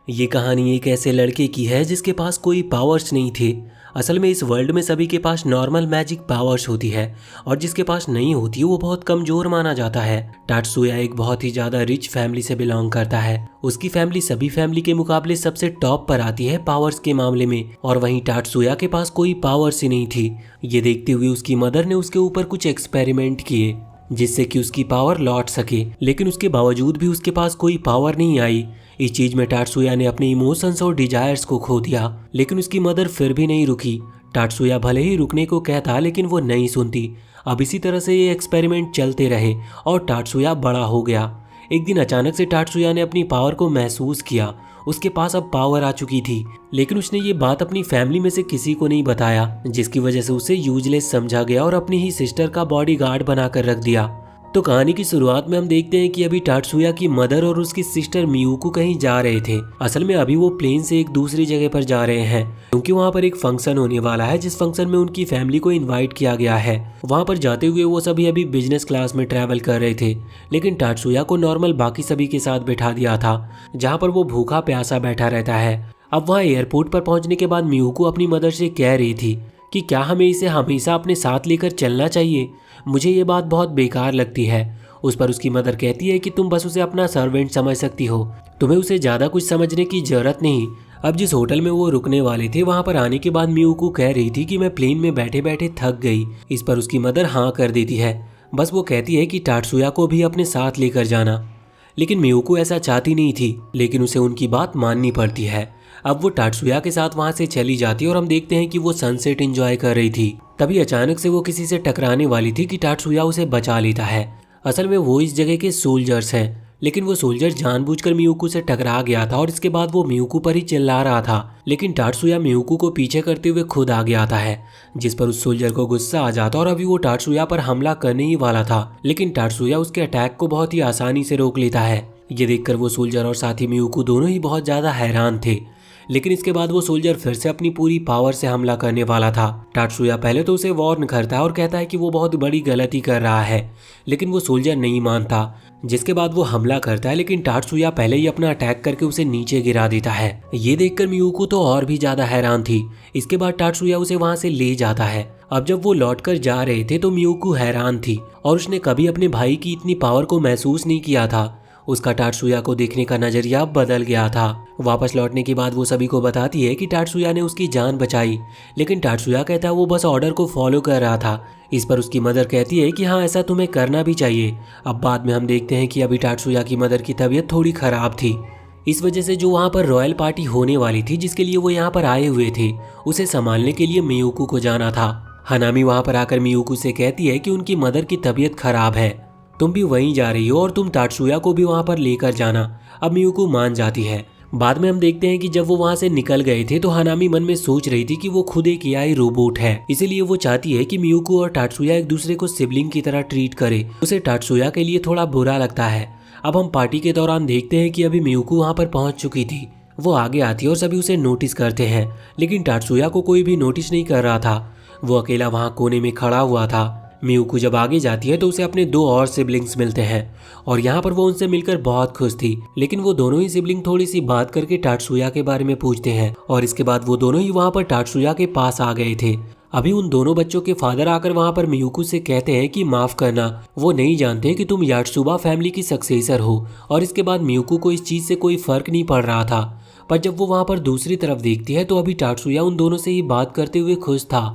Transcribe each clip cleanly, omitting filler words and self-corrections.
ये कहानी एक ऐसे लड़के की है जिसके पास कोई पावर्स नहीं थे। असल में इस वर्ल्ड में सभी के पास नॉर्मल मैजिक पावर्स होती है और जिसके पास नहीं होती वो बहुत कमजोर माना जाता है। टाटसुया एक बहुत ही ज्यादा रिच फैमिली से बिलोंग करता है। उसकी फैमिली सभी फैमिली के मुकाबले सबसे टॉप पर आती है पावर्स के मामले में, और वहीं टाटसुया के पास कोई पावर्स ही नहीं थी। ये देखते हुए उसकी मदर ने उसके ऊपर कुछ एक्सपेरिमेंट किए जिससे कि उसकी पावर लौट सके, लेकिन उसके बावजूद भी उसके पास कोई पावर नहीं आई। इस चीज में टाटसुया ने अपने इमोशंस और डिजायर्स को खो दिया, लेकिन उसकी मदर फिर भी नहीं रुकी। टाटसुया भले ही रुकने को कहता लेकिन वो नहीं सुनती। अब इसी तरह से ये एक्सपेरिमेंट चलते रहे और टाटसुया बड़ा हो गया। एक दिन अचानक से टाटसुया ने अपनी पावर को महसूस किया। उसके पास अब पावर आ चुकी थी, लेकिन उसने ये बात अपनी फैमिली में से किसी को नहीं बताया, जिसकी वजह से उसे यूजलेस समझा गया और अपनी ही सिस्टर का बॉडीगार्ड बनाकर रख दिया। तो कहानी की शुरुआत में हम देखते हैं कि अभी टाटसुया की मदर और उसकी सिस्टर मियुको कहीं जा रहे थे। असल में अभी वो प्लेन से एक दूसरी जगह पर जा रहे हैं क्योंकि वहाँ पर एक फंक्शन होने वाला है, जिस फंक्शन में उनकी फैमिली को इनवाइट किया गया है। वहाँ पर जाते हुए वो सभी अभी बिजनेस क्लास में ट्रैवल कर रहे थे, लेकिन टाटसुया को नॉर्मल बाकी सभी के साथ बैठा दिया था, जहाँ पर वो भूखा प्यासा बैठा रहता है। अब वहाँ एयरपोर्ट पर पहुँचने के बाद मियुको अपनी मदर से कह रही थी कि क्या हमें इसे हमेशा अपने साथ लेकर चलना चाहिए। मुझे ये बात बहुत बेकार लगती है। उस पर उसकी मदर कहती है कि तुम बस उसे अपना सर्वेंट समझ सकती हो, तुम्हें उसे ज़्यादा कुछ समझने की जरूरत नहीं। अब जिस होटल में वो रुकने वाले थे वहाँ पर आने के बाद मियुको कह रही थी कि मैं प्लेन में बैठे बैठे थक गई। इस पर उसकी मदर हाँ कर देती है। बस वो कहती है कि टाटसुया को भी अपने साथ लेकर जाना, लेकिन मियुको ऐसा चाहती नहीं थी, लेकिन उसे उनकी बात माननी पड़ती है। अब वो टाटसुया के साथ वहाँ से चली जाती है और हम देखते हैं कि वो सनसेट एंजॉय कर रही थी। तभी अचानक से वो किसी से टकराने वाली थी कि टाटसुया उसे बचा लेता है। असल में वो इस जगह के सोल्जर्स हैं, लेकिन वो सोल्जर जानबूझकर मियुको से टकरा गया था और इसके बाद वो मियुको पर ही चिल्ला रहा था, लेकिन टाटसुया मियुको को पीछे करते हुए खुद आगे आता है, जिस पर उस सोल्जर को गुस्सा आ जाता और अभी वो टाटसुया पर हमला करने ही वाला था, लेकिन टाटसुया उसके अटैक को बहुत ही आसानी से रोक लेता है। ये देखकर वो सोल्जर और साथी मियुको दोनों ही बहुत ज्यादा हैरान थे, लेकिन इसके बाद वो सोल्जर फिर से अपनी पूरी पावर से हमला करने वाला था। टाटसुया पहले तो उसे वार्न करता है और कहता है कि वो बहुत बड़ी गलती कर रहा है, लेकिन वो सोल्जर नहीं मानता, जिसके बाद वो हमला करता है, लेकिन टाटसुया पहले ही अपना अटैक करके उसे नीचे गिरा देता है। ये देखकर मियुको तो और भी ज्यादा हैरान थी। इसके बाद टाटसुया उसे वहां से ले जाता है। अब जब वो लौटकर जा रहे थे तो मियुको हैरान थी और उसने कभी अपने भाई की इतनी पावर को महसूस नहीं किया था। उसका टाटसुया को देखने का नजरिया बदल गया था। वापस लौटने के बाद वो सभी को बताती है कि टाटसुया ने उसकी जान बचाई, लेकिन टाटसुया कहता है वो बस ऑर्डर को फॉलो कर रहा था। इस पर उसकी मदर कहती है कि हाँ, ऐसा तुम्हें करना भी चाहिए। अब बाद में हम देखते हैं कि अभी टाटसुया की मदर की तबीयत थोड़ी खराब थी। इस वजह से जो वहाँ पर रॉयल पार्टी होने वाली थी जिसके लिए वो यहाँ पर आए हुए थे, उसे संभालने के लिए मियुको को जाना था। हनामी वहाँ पर आकर मियुको से कहती है कि उनकी मदर की तबीयत खराब है, तुम भी वहीं जा रही हो और तुम टाटसुया को भी वहां पर लेकर जाना। अब मियुको मान जाती है। बाद में हम देखते हैं कि जब वो वहां से निकल गए थे तो हनामी मन में सोच रही थी कि वो खुद एक एआई रोबोट है, इसीलिए वो चाहती है कि मियुको और टाटसुया एक दूसरे को सिबलिंग की तरह ट्रीट करे। उसे टाटसुया के लिए थोड़ा बुरा लगता है। अब हम पार्टी के दौरान देखते हैं कि अभी मियुको वहां पर पहुंच चुकी थी। वो आगे आती है और सभी उसे नोटिस करते हैं, लेकिन टाटसुया को कोई भी नोटिस नहीं कर रहा था। वो अकेला वहां कोने में खड़ा हुआ था। मियुको जब आगे जाती है तो उसे अपने दो और सिबलिंग्स मिलते हैं और यहाँ पर वो उनसे मिलकर बहुत खुश थी, लेकिन वो दोनों ही सिबलिंग थोड़ी सी बात करके टाटसुया के बारे में पूछते हैं और इसके बाद वो दोनों ही वहाँ पर टाटसुया के पास आ गए थे। अभी उन दोनों बच्चों के फादर आकर वहाँ पर मियुको से कहते हैं कि माफ करना, वो नहीं जानते कि तुम याटसुबा फैमिली की सक्सेसर हो। और इसके बाद मियुको को इस चीज से कोई फर्क नहीं पड़ रहा था, पर जब वो वहाँ पर दूसरी तरफ देखती है तो अभी टाटसुया उन दोनों से ही बात करते हुए खुश था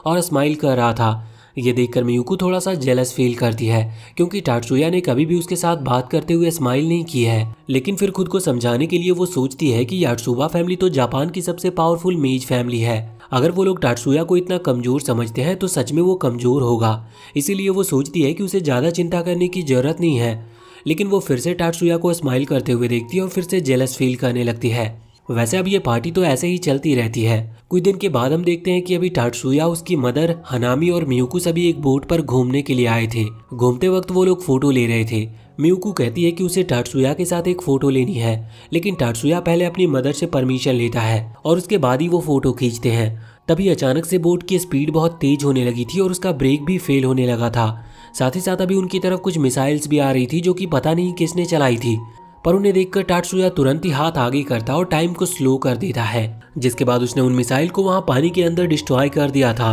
और स्माइल कर रहा था। ये देखकर मियुको थोड़ा सा जेलस फील करती है क्योंकि टाटसुया ने कभी भी उसके साथ बात करते हुए स्माइल नहीं की है, लेकिन फिर खुद को समझाने के लिए वो सोचती है कि याटसुबा फैमिली तो जापान की सबसे पावरफुल मेज फैमिली है। अगर वो लोग टाटसुया को इतना कमजोर समझते हैं तो सच में वो कमजोर होगा। इसीलिए वो सोचती है कि उसे ज्यादा चिंता करने की जरूरत नहीं है, लेकिन वो फिर से टाटसुया को स्माइल करते हुए देखती है और फिर से जेलस फील करने लगती है। वैसे अब ये पार्टी तो ऐसे ही चलती रहती है। कुछ दिन के बाद हम देखते हैं कि अभी टाटसुया, उसकी मदर, हनामी और मियुको सभी एक बोट पर घूमने के लिए आए थे। घूमते वक्त वो लोग फोटो ले रहे थे। मियुको कहती है कि उसे टाटसुया के साथ एक फोटो लेनी है, लेकिन टाटसुया पहले अपनी मदर से परमिशन लेता है और उसके बाद ही वो फोटो खींचते हैं। तभी अचानक से बोट की स्पीड बहुत तेज होने लगी थी और उसका ब्रेक भी फेल होने लगा था। साथ ही साथ अभी उनकी तरफ कुछ मिसाइल्स भी आ रही थी जो कि पता नहीं किसने चलाई थी। पर उन्हें देखकर टाटसुया तुरंत ही हाथ आगे करता और टाइम को स्लो कर देता है, जिसके बाद उसने उन मिसाइल को वहां पानी के अंदर डिस्ट्रॉय कर दिया था।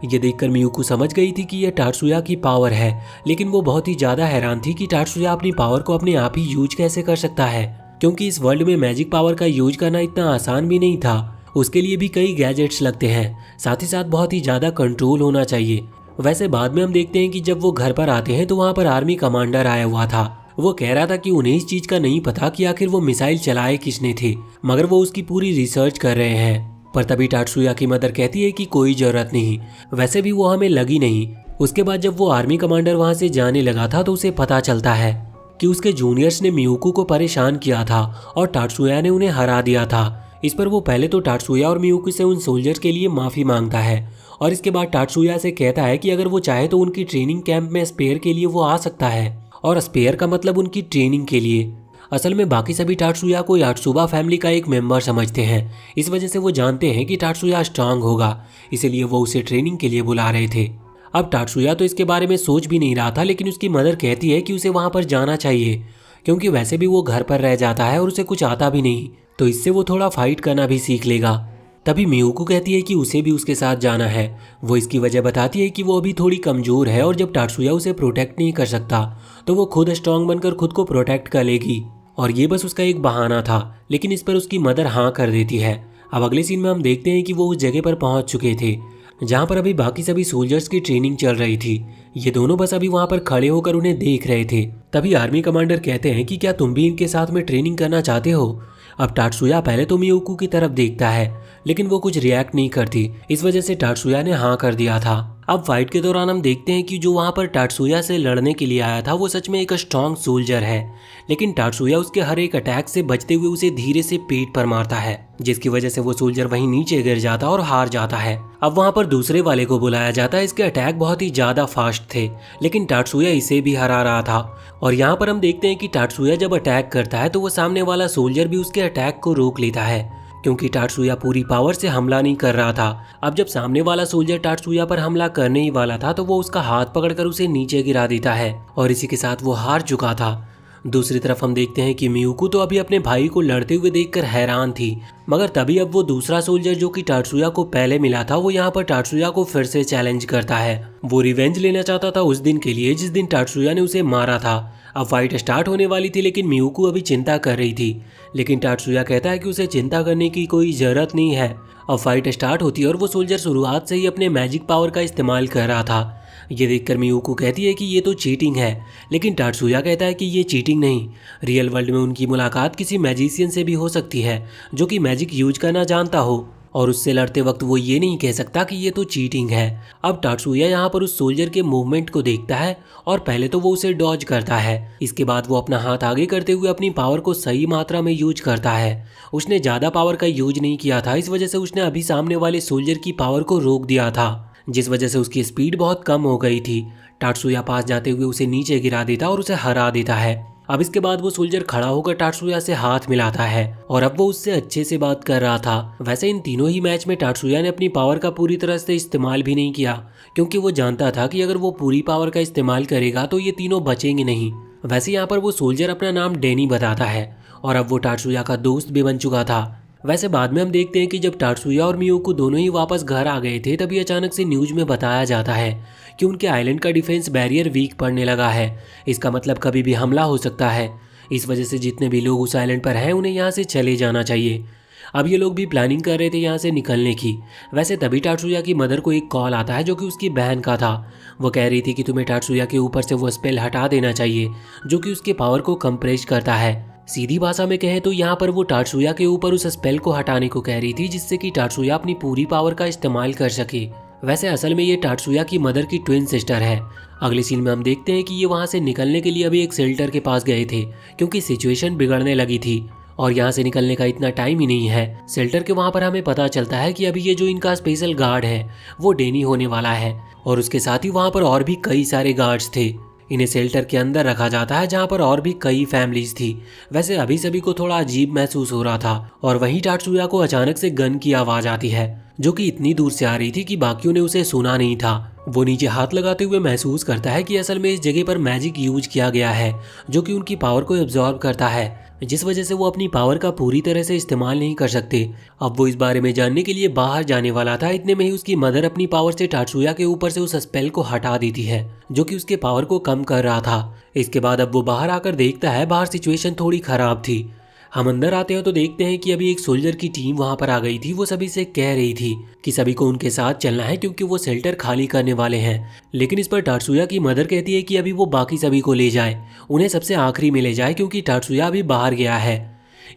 ये देखकर मियुको समझ गई थी कि यह टाटसुया की पावर है, लेकिन वो बहुत ही ज्यादा हैरान थी कि टाटसुया अपनी पावर को अपने आप ही यूज कैसे कर सकता है, क्योंकि इस वर्ल्ड में मैजिक पावर का यूज करना इतना आसान भी नहीं था। उसके लिए भी कई गैजेट्स लगते हैं, साथ ही साथ बहुत ही ज्यादा कंट्रोल होना चाहिए। वैसे बाद में हम देखते हैं कि जब वो घर पर आते हैं तो वहाँ पर आर्मी कमांडर आया हुआ था। वो कह रहा था कि उन्हें इस चीज का नहीं पता कि आखिर वो मिसाइल चलाए किसने थे, मगर वो उसकी पूरी रिसर्च कर रहे हैं। पर तभी टाटसुया की मदर कहती है कि कोई जरूरत नहीं, वैसे भी वो हमें लगी नहीं। उसके बाद जब वो आर्मी कमांडर वहाँ से जाने लगा था तो उसे पता चलता है कि उसके जूनियर्स ने मियुको को परेशान किया था और टाटसुया ने उन्हें हरा दिया था। इस पर वो पहले तो टाटसुया और मियुको से उन सोल्जर्स के लिए माफी मांगता है और इसके बाद टाटसुया से कहता है कि अगर वो चाहे तो उनकी ट्रेनिंग कैंप में स्पेयर के लिए वो आ सकता है, और स्पेयर का मतलब उनकी ट्रेनिंग के लिए। असल में बाकी सभी टाटसुया को याटसुबा फैमिली का एक मेंबर समझते हैं, इस वजह से वो जानते हैं कि टाटसुया स्ट्रांग होगा, इसीलिए वो उसे ट्रेनिंग के लिए बुला रहे थे। अब टाटसुया तो इसके बारे में सोच भी नहीं रहा था, लेकिन उसकी मदर कहती है कि उसे वहां पर जाना चाहिए, क्योंकि वैसे भी वो घर पर रह जाता है और उसे कुछ आता भी नहीं, तो इससे वो थोड़ा फाइट करना भी सीख लेगा। तभी मियुको कहती है कि उसे भी उसके साथ जाना है। वो इसकी वजह बताती है कि वो अभी थोड़ी कमजोर है और जब टाटसुया उसे प्रोटेक्ट नहीं कर सकता तो वो खुद स्ट्रांग बनकर खुद को प्रोटेक्ट कर लेगी, और ये बस उसका एक बहाना था। लेकिन इस पर उसकी मदर हाँ कर देती है। अब अगले सीन में हम देखते हैं कि वो उस जगह पर पहुंच चुके थे जहां पर अभी बाकी सभी सोल्जर्स की ट्रेनिंग चल रही थी। ये दोनों बस अभी वहां पर खड़े होकर उन्हें देख रहे थे। तभी आर्मी कमांडर कहते हैं कि क्या तुम भी इनके साथ में ट्रेनिंग करना चाहते हो। अब टाटसुया पहले तो मियुको की तरफ देखता है, लेकिन वो कुछ रिएक्ट नहीं करती, इस वजह से टाटसुया ने हाँ कर दिया था। अब फाइट के दौरान हम देखते हैं कि जो वहां पर टाटसुया से लड़ने के लिए आया था वो सच में एक स्ट्रॉन्ग सोल्जर है, लेकिन टाटसुया उसके हर एक अटैक से बचते हुए उसे धीरे से पेट पर मारता है, जिसकी वजह से वो सोल्जर वहीं नीचे गिर जाता और हार जाता है। अब वहां पर दूसरे वाले को बुलाया जाता है। इसके अटैक बहुत ही ज्यादा फास्ट थे, लेकिन टाटसुया इसे भी हरा रहा था। और यहाँ पर हम देखते हैं कि टाटसुया जब अटैक करता है तो वो सामने वाला सोल्जर भी उसके अटैक को रोक लेता है, क्योंकि टाटसुया पूरी पावर से हमला नहीं कर रहा था। अब जब सामने वाला सोल्जर टाटसुया पर हमला करने ही वाला था तो वो उसका हाथ पकड़कर उसे नीचे गिरा देता है, और इसी के साथ वो हार चुका था। दूसरी तरफ हम देखते हैं कि मियुको तो अभी अपने भाई को लड़ते हुए देखकर हैरान थी, मगर तभी अब वो दूसरा सोल्जर जो कि टाटसुया को पहले मिला था वो यहाँ पर टाटसुया को फिर से चैलेंज करता है। वो रिवेंज लेना चाहता था उस दिन के लिए जिस दिन टाटसुया ने उसे मारा था। अब फाइट स्टार्ट होने वाली थी, लेकिन मियुको अभी चिंता कर रही थी, लेकिन टाटसुया कहता है कि उसे चिंता करने की कोई जरूरत नहीं है। अब फाइट स्टार्ट होती है और वो सोल्जर शुरुआत से ही अपने मैजिक पावर का इस्तेमाल कर रहा था। ये देखकर मियुको कहती है कि ये तो चीटिंग है, लेकिन टाटसुया कहता है कि ये चीटिंग नहीं, रियल वर्ल्ड में उनकी मुलाकात किसी मैजिशियन से भी हो सकती है जो कि मैजिक यूज करना जानता हो, और उससे लड़ते वक्त वो ये नहीं कह सकता कि ये तो चीटिंग है। अब टाटसुया यहाँ पर उस सोल्जर के मूवमेंट को देखता है और पहले तो वो उसे डॉज करता है, इसके बाद वो अपना हाथ आगे करते हुए अपनी पावर को सही मात्रा में यूज करता है। उसने ज़्यादा पावर का यूज नहीं किया था, इस वजह से उसने अभी सामने वाले सोल्जर की पावर को रोक दिया था, जिस वजह से उसकी स्पीड बहुत कम हो गई थी। टाटसुया पास जाते हुए उसे नीचे गिरा देता और उसे हरा देता है। अब इसके बाद वो सोल्जर खड़ा होकर टाटसुया से हाथ मिलाता है और अब वो उससे अच्छे से बात कर रहा था। वैसे इन तीनों ही मैच में टाटसुया ने अपनी पावर का पूरी तरह से इस्तेमाल भी नहीं किया, क्योंकि वो जानता था कि अगर वो पूरी पावर का इस्तेमाल करेगा तो ये तीनों बचेंगे नहीं। वैसे यहाँ पर वो सोल्जर अपना नाम डैनी बताता है और अब वो टाटसुया का दोस्त भी बन चुका था। वैसे बाद में हम देखते हैं कि जब टाटसुया और मियुको दोनों ही वापस घर आ गए थे तभी अचानक से न्यूज में बताया जाता है कि उनके आइलैंड का डिफेंस बैरियर वीक पड़ने लगा है। इसका मतलब कभी भी हमला हो सकता है, इस वजह से जितने भी लोग उस आइलैंड पर हैं उन्हें यहाँ से चले जाना चाहिए। अब ये लोग भी प्लानिंग कर रहे थे यहाँ से निकलने की। वैसे तभी टाटसुया की मदर को एक कॉल आता है जो कि उसकी बहन का था। वो कह रही थी कि तुम्हें टाटसुया के ऊपर से वो स्पेल हटा देना चाहिए जो कि उसके पावर को कंप्रेस करता है। सीधी भाषा में कहें तो यहाँ पर वो टाटसुया के ऊपर उस स्पेल को हटाने को कह रही थी, जिससे कि टाटसुया अपनी पूरी पावर का इस्तेमाल कर सके। वैसे असल में ये टाटसुया की मदर की ट्विन सिस्टर है। अगले सीन में हम देखते हैं कि ये वहाँ से निकलने के लिए अभी एक शेल्टर के पास गए थे, क्योंकि सिचुएशन बिगड़ने लगी थी और यहाँ से निकलने का इतना टाइम ही नहीं है। शेल्टर के वहाँ पर हमें पता चलता है कि अभी ये जो इनका स्पेशल गार्ड है वो डैनी होने वाला है, और उसके साथ ही वहाँ पर और भी कई सारे गार्ड्स थे। इन्हें शेल्टर के अंदर रखा जाता है जहाँ पर और भी कई फैमिलीज थी। वैसे अभी सभी को थोड़ा अजीब महसूस हो रहा था, और वहीं टाटसुया को अचानक से गन की आवाज आती है जो कि इतनी दूर से आ रही थी कि बाकियों ने उसे सुना नहीं था। वो नीचे हाथ लगाते हुए महसूस करता है कि असल में इस जगह पर मैजिक यूज किया गया है जो कि उनकी पावर को एब्जॉर्ब करता है, जिस वजह से वो अपनी पावर का पूरी तरह से इस्तेमाल नहीं कर सकते। अब वो इस बारे में जानने के लिए बाहर जाने वाला था, इतने में ही उसकी मदर अपनी पावर से टाटसुया के ऊपर से उस स्पेल को हटा देती है जो कि उसके पावर को कम कर रहा था। इसके बाद अब वो बाहर आकर देखता है बाहर सिचुएशन थोड़ी खराब थी। हम अंदर आते हैं तो देखते हैं कि अभी एक सोल्जर की टीम वहां पर आ गई थी। वो सभी से कह रही थी कि सभी को उनके साथ चलना है क्योंकि वो शेल्टर खाली करने वाले हैं, लेकिन इस पर टाटसुया की मदर कहती है कि अभी वो बाकी सभी को ले जाए, उन्हें सबसे आखिरी में ले जाए क्योंकि टाटसुया अभी बाहर गया है।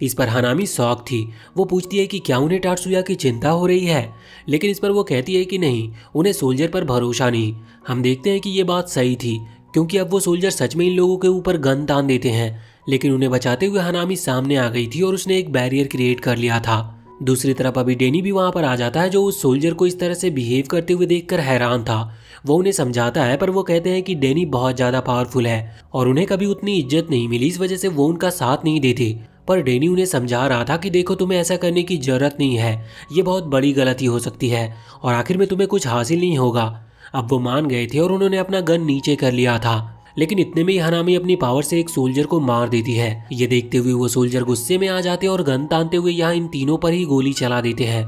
इस पर हनामी शॉक थी। वो पूछती है कि क्या उन्हें टाटसुया की चिंता हो रही है, लेकिन इस पर वो कहती है कि नहीं, उन्हें सोल्जर पर भरोसा नहीं। हम देखते हैं कि ये बात सही थी क्योंकि अब वो सोल्जर सच में इन लोगों के ऊपर गन तान देते हैं, लेकिन उन्हें बचाते हुए हनामी सामने आ गई थी और उसने एक बैरियर क्रिएट कर लिया था। दूसरी तरफ अभी डेनी भी वहां पर आ जाता है जो उस सोल्जर को इस तरह से बिहेव करते हुए देखकर हैरान था। वो उन्हें समझाता है पर वो कहते हैं कि डेनी बहुत ज़्यादा पावरफुल है और उन्हें कभी उतनी इज्जत नहीं मिली, इस वजह से वो उनका साथ नहीं देते। पर डेनी उन्हें समझा रहा था कि देखो, तुम्हें ऐसा करने की जरूरत नहीं है, ये बहुत बड़ी गलती हो सकती है और आखिर में तुम्हें कुछ हासिल नहीं होगा। अब वो मान गए थे और उन्होंने अपना गन नीचे कर लिया था, लेकिन इतने में ही हनामी अपनी पावर से एक सोल्जर को मार देती है। ये देखते हुए वो सोल्जर गुस्से में आ जाते हैं और गन तानते हुए यहाँ इन तीनों पर ही गोली चला देते हैं,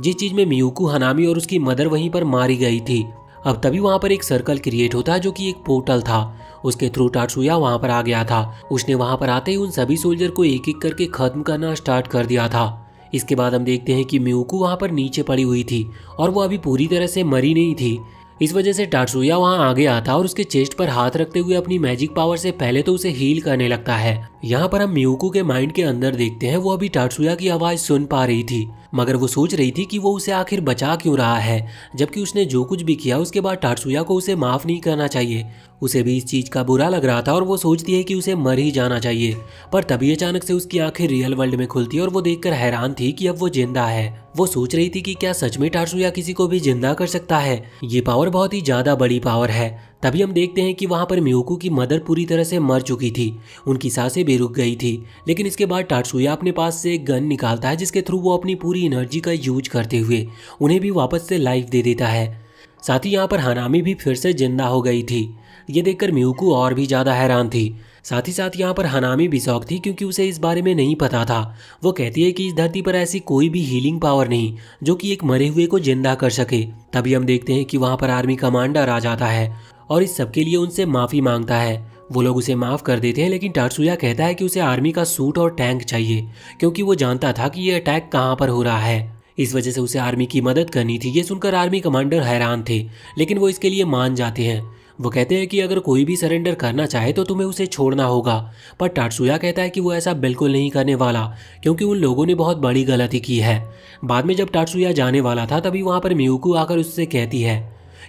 जिस चीज में मियुको, हनामी और उसकी मदर वहीं पर मारी गई थी। अब तभी वहां पर एक सर्कल क्रिएट होता है जो कि एक पोर्टल था। उसके थ्रू टाटसुया वहां पर आ गया था। उसने वहां पर आते ही उन सभी सोल्जर को एक एक करके खत्म करना स्टार्ट कर दिया था। इसके बाद हम देखते हैं कि मियुको वहां पर नीचे पड़ी हुई थी और वो अभी पूरी तरह से मरी नहीं थी। इस वजह से टाटसुया वहां आगे आता और उसके चेस्ट पर हाथ रखते हुए अपनी मैजिक पावर से पहले तो उसे हील करने लगता है। यहाँ पर हम मियुको के माइंड के अंदर देखते हैं, वो अभी टाटसुया की आवाज सुन पा रही थी, मगर वो सोच रही थी कि वो उसे आखिर बचा क्यों रहा है, जबकि उसने जो कुछ भी किया उसके बाद टाटसुया को उसे माफ नहीं करना चाहिए। उसे भी इस चीज का बुरा लग रहा था और वो सोचती है कि उसे मर ही जाना चाहिए। पर तभी अचानक से उसकी आंखें रियल वर्ल्ड में खुलती है और वो देखकर हैरान थी कि अब वो जिंदा है। वो सोच रही थी कि क्या सच में टाटसुया किसी को भी जिंदा कर सकता है। ये पावर बहुत ही ज्यादा बड़ी पावर है। तभी हम देखते हैं कि वहां पर मियुको की मदर पूरी तरह से मर चुकी थी, उनकी सांसें भी रुक गई थी। लेकिन इसके बाद टाटसुया अपने पास से एक गन निकालता है जिसके थ्रू वो अपनी पूरी एनर्जी का यूज करते हुए उन्हें भी वापस से लाइफ दे देता है। साथ ही यहाँ पर हनामी भी फिर से जिंदा हो गई थी। ये देखकर मियुको और भी ज्यादा हैरान थी। साथ ही साथ यहाँ पर हनामी भी शौक थी क्योंकि उसे इस बारे में नहीं पता था। वो कहती है कि इस धरती पर ऐसी कोई भी हीलिंग पावर नहीं जो कि एक मरे हुए को जिंदा कर सके। तभी हम देखते हैं कि वहाँ पर आर्मी कमांडर आ जाता है और इस सब के लिए उनसे माफी मांगता है। वो लोग उसे माफ कर देते हैं, लेकिन टाटसुया कहता है कि उसे आर्मी का सूट और टैंक चाहिए क्योंकि वो जानता था कि ये अटैक कहाँ पर हो रहा है। इस वजह से उसे आर्मी की मदद करनी थी। ये सुनकर आर्मी कमांडर हैरान थे, लेकिन वो इसके लिए मान जाते हैं। वो कहते हैं कि अगर कोई भी सरेंडर करना चाहे तो तुम्हें उसे छोड़ना होगा। पर टाटसुया कहता है कि वो ऐसा बिल्कुल नहीं करने वाला क्योंकि उन लोगों ने बहुत बड़ी गलती की है। बाद में जब टाटसुया जाने वाला था तभी वहाँ पर मियुको आकर उससे कहती है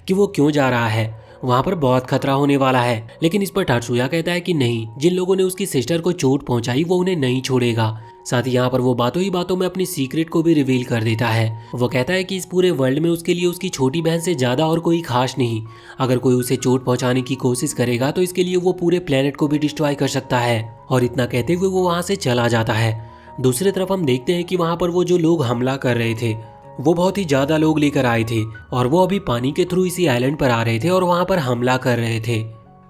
कि वो क्यों जा रहा है, वहाँ पर बहुत खतरा होने वाला है। लेकिन इस पर टाटसुया कहता है कि नहीं, जिन लोगों ने उसकी सिस्टर को चोट पहुंचाई वो उन्हें नहीं छोड़ेगा। साथ ही यहाँ पर वो बातों ही बातों में अपनी सीक्रेट को भी रिवील कर देता है। वो कहता है कि इस पूरे वर्ल्ड में उसके लिए उसकी छोटी बहन से ज्यादा और कोई खास नहीं। अगर कोई उसे चोट पहुंचाने की कोशिश करेगा तो इसके लिए वो पूरे प्लेनेट को भी डिस्ट्रॉय कर सकता है। और इतना कहते हुए वो वहाँ से चला जाता है। दूसरी तरफ हम देखते हैं कि वहाँ पर वो जो लोग हमला कर रहे थे वो बहुत ही ज्यादा लोग लेकर आए थे और वो अभी पानी के थ्रू इसी आइलैंड पर आ रहे थे और वहाँ पर हमला कर रहे थे।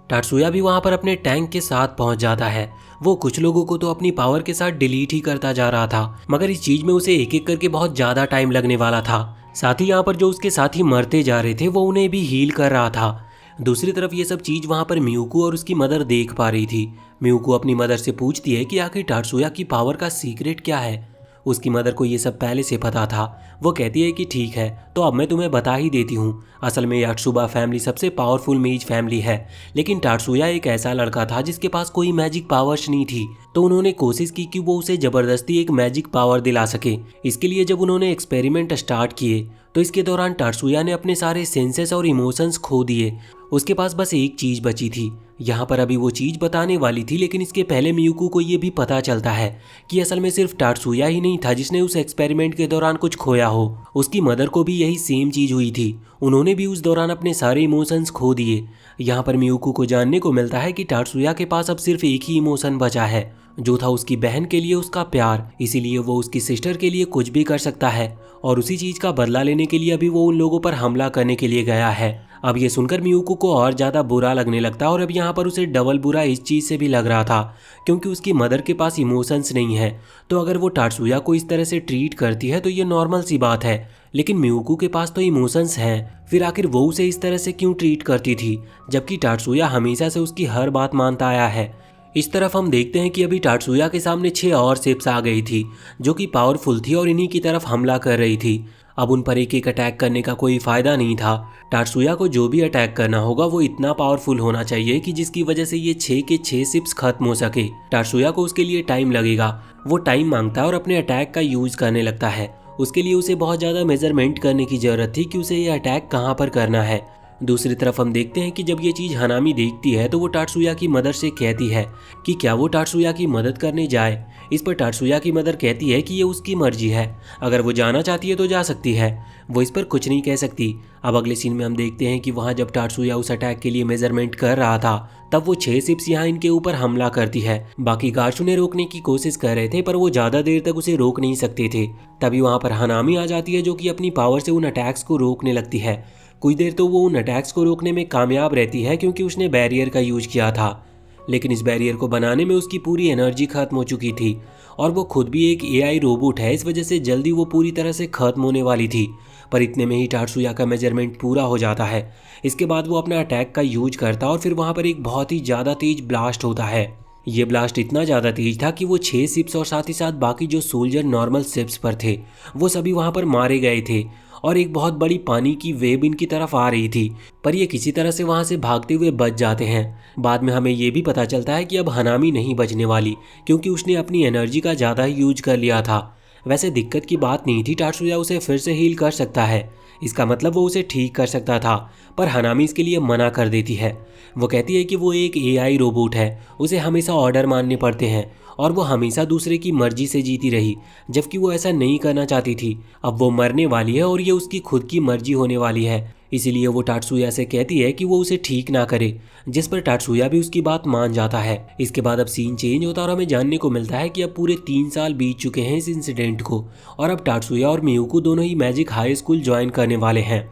टाटसुया भी वहाँ पर अपने टैंक के साथ पहुँच जाता है। वो कुछ लोगों को तो अपनी पावर के साथ डिलीट ही करता जा रहा था, मगर इस चीज में उसे एक एक करके बहुत ज्यादा टाइम लगने वाला था। साथ ही यहाँ पर जो उसके साथी मरते जा रहे थे वो उन्हें भी हील कर रहा था। दूसरी तरफ ये सब चीज वहाँ पर मियुको और उसकी मदर देख पा रही थी। मियुको अपनी मदर से पूछती है कि आखिर टाटसुया की पावर का सीक्रेट क्या है। उसकी मदर को ये सब पहले से पता था। वो कहती है कि ठीक है, तो अब मैं तुम्हें बता ही देती हूँ। असल में यात्सुबा फैमिली सबसे पावरफुल मेज फैमिली है, लेकिन टाटसुया एक ऐसा लड़का था जिसके पास कोई मैजिक पावर्स नहीं थी, तो उन्होंने कोशिश की कि वो उसे जबरदस्ती एक मैजिक पावर दिला सके। इसके लिए जब उन्होंने एक्सपेरिमेंट स्टार्ट किए तो इसके दौरान टाटसुया ने अपने सारे सेंसेस और इमोशंस खो दिए। उसके पास बस एक चीज बची थी। यहाँ पर अभी वो चीज बताने वाली थी, लेकिन इसके पहले मियुको को ये भी पता चलता है कि असल में सिर्फ टाटसुया ही नहीं था जिसने उस एक्सपेरिमेंट के दौरान कुछ खोया हो। उसकी मदर को भी यही सेम चीज हुई थी। उन्होंने भी उस दौरान अपने सारे इमोशंस खो दिए। यहाँ पर मियुको को जानने को मिलता है कि टाटसुया के पास अब सिर्फ एक ही इमोशन बचा है, जो था उसकी बहन के लिए उसका प्यार। इसीलिए वो उसकी सिस्टर के लिए कुछ भी कर सकता है और उसी चीज का बदला लेने के लिए अभी वो उन लोगों पर हमला करने के लिए गया है। अब ये सुनकर मियूको को और ज़्यादा बुरा लगने लगता है और अब यहाँ पर उसे डबल बुरा इस चीज़ से भी लग रहा था क्योंकि उसकी मदर के पास इमोशंस नहीं है। तो अगर वो टात्सुया को इस तरह से ट्रीट करती है तो ये नॉर्मल सी बात है, लेकिन मियूको के पास तो इमोशंस हैं, फिर आखिर वो उसे इस तरह से क्यों ट्रीट करती थी जबकि टात्सुया हमेशा से उसकी हर बात मानता आया है। इस तरफ हम देखते हैं कि अभी टात्सुया के सामने 6 और शिप्स आ गई थी जो कि पावरफुल थी और इन्हीं की तरफ हमला कर रही थी। अब उन पर एक एक अटैक करने का कोई फायदा नहीं था। टात्सुया को जो भी अटैक करना होगा वो इतना पावरफुल होना चाहिए कि जिसकी वजह से ये 6 के 6 शिप्स खत्म हो सके। टात्सुया को उसके लिए टाइम लगेगा, वो टाइम मांगता है और अपने अटैक का यूज करने लगता है। उसके लिए उसे बहुत ज़्यादा मेजरमेंट करने की जरूरत थी कि उसे ये अटैक कहाँ पर करना है। दूसरी तरफ हम देखते हैं कि जब ये चीज़ हनामी देखती है तो वो टात्सुया की मदर से कहती है कि क्या वो टात्सुया की मदद करने जाए। इस पर टात्सुया की मदर कहती है कि ये उसकी मर्जी है, अगर वो जाना चाहती है तो जा सकती है, वो इस पर कुछ नहीं कह सकती। अब अगले सीन में हम देखते हैं कि वहाँ जब टात्सुया उस अटैक के लिए मेजरमेंट कर रहा था तब वो 6 शिप्स यहाँ इनके ऊपर हमला करती है। बाकी गार्ड्स उन्हें रोकने की कोशिश कर रहे थे पर वो ज़्यादा देर तक उसे रोक नहीं सकते थे। तभी वहाँ पर हनामी आ जाती है जो कि अपनी पावर से उन अटैक्स को रोकने लगती है। कुछ देर तो वो उन अटैक्स को रोकने में कामयाब रहती है क्योंकि उसने बैरियर का यूज किया था, लेकिन इस बैरियर को बनाने में उसकी पूरी एनर्जी खत्म हो चुकी थी और वो खुद भी एक एआई रोबोट है, इस वजह से जल्दी वो पूरी तरह से खत्म होने वाली थी। पर इतने में ही टात्सुया का मेजरमेंट पूरा हो जाता है। इसके बाद वो अपना अटैक का यूज करता और फिर वहाँ पर एक बहुत ही ज़्यादा तेज ब्लास्ट होता है। ये ब्लास्ट इतना ज़्यादा तेज था कि वो 6 शिप्स और साथ ही साथ बाकी जो सोल्जर नॉर्मल शिप्स पर थे वो सभी वहाँ पर मारे गए थे और एक बहुत बड़ी पानी की वेव इनकी तरफ आ रही थी, पर ये किसी तरह से वहाँ से भागते हुए बच जाते हैं। बाद में हमें ये भी पता चलता है कि अब हनामी नहीं बचने वाली क्योंकि उसने अपनी एनर्जी का ज़्यादा ही यूज कर लिया था। वैसे दिक्कत की बात नहीं थी, टात्सुया उसे फिर से हील कर सकता है, इसका मतलब वो उसे ठीक कर सकता था, पर हनामी इसके लिए मना कर देती है। वो कहती है कि वो एक एआई रोबोट है, उसे हमेशा ऑर्डर मानने पड़ते हैं और वो हमेशा दूसरे की मर्जी से जीती रही, जबकि वो ऐसा नहीं करना चाहती थी। अब वो मरने वाली है और ये उसकी खुद की मर्जी होने वाली है, इसीलिए वो टात्सुया से कहती है कि वो उसे ठीक ना करे, जिस पर टात्सुया भी उसकी बात मान जाता है। इसके बाद अब सीन चेंज होता है और हमें जानने को मिलता है कि अब पूरे 3 साल बीत चुके हैं इस इंसिडेंट को और अब टात्सुया और मियूको दोनों ही मैजिक हाई स्कूल ज्वाइन करने वाले हैं।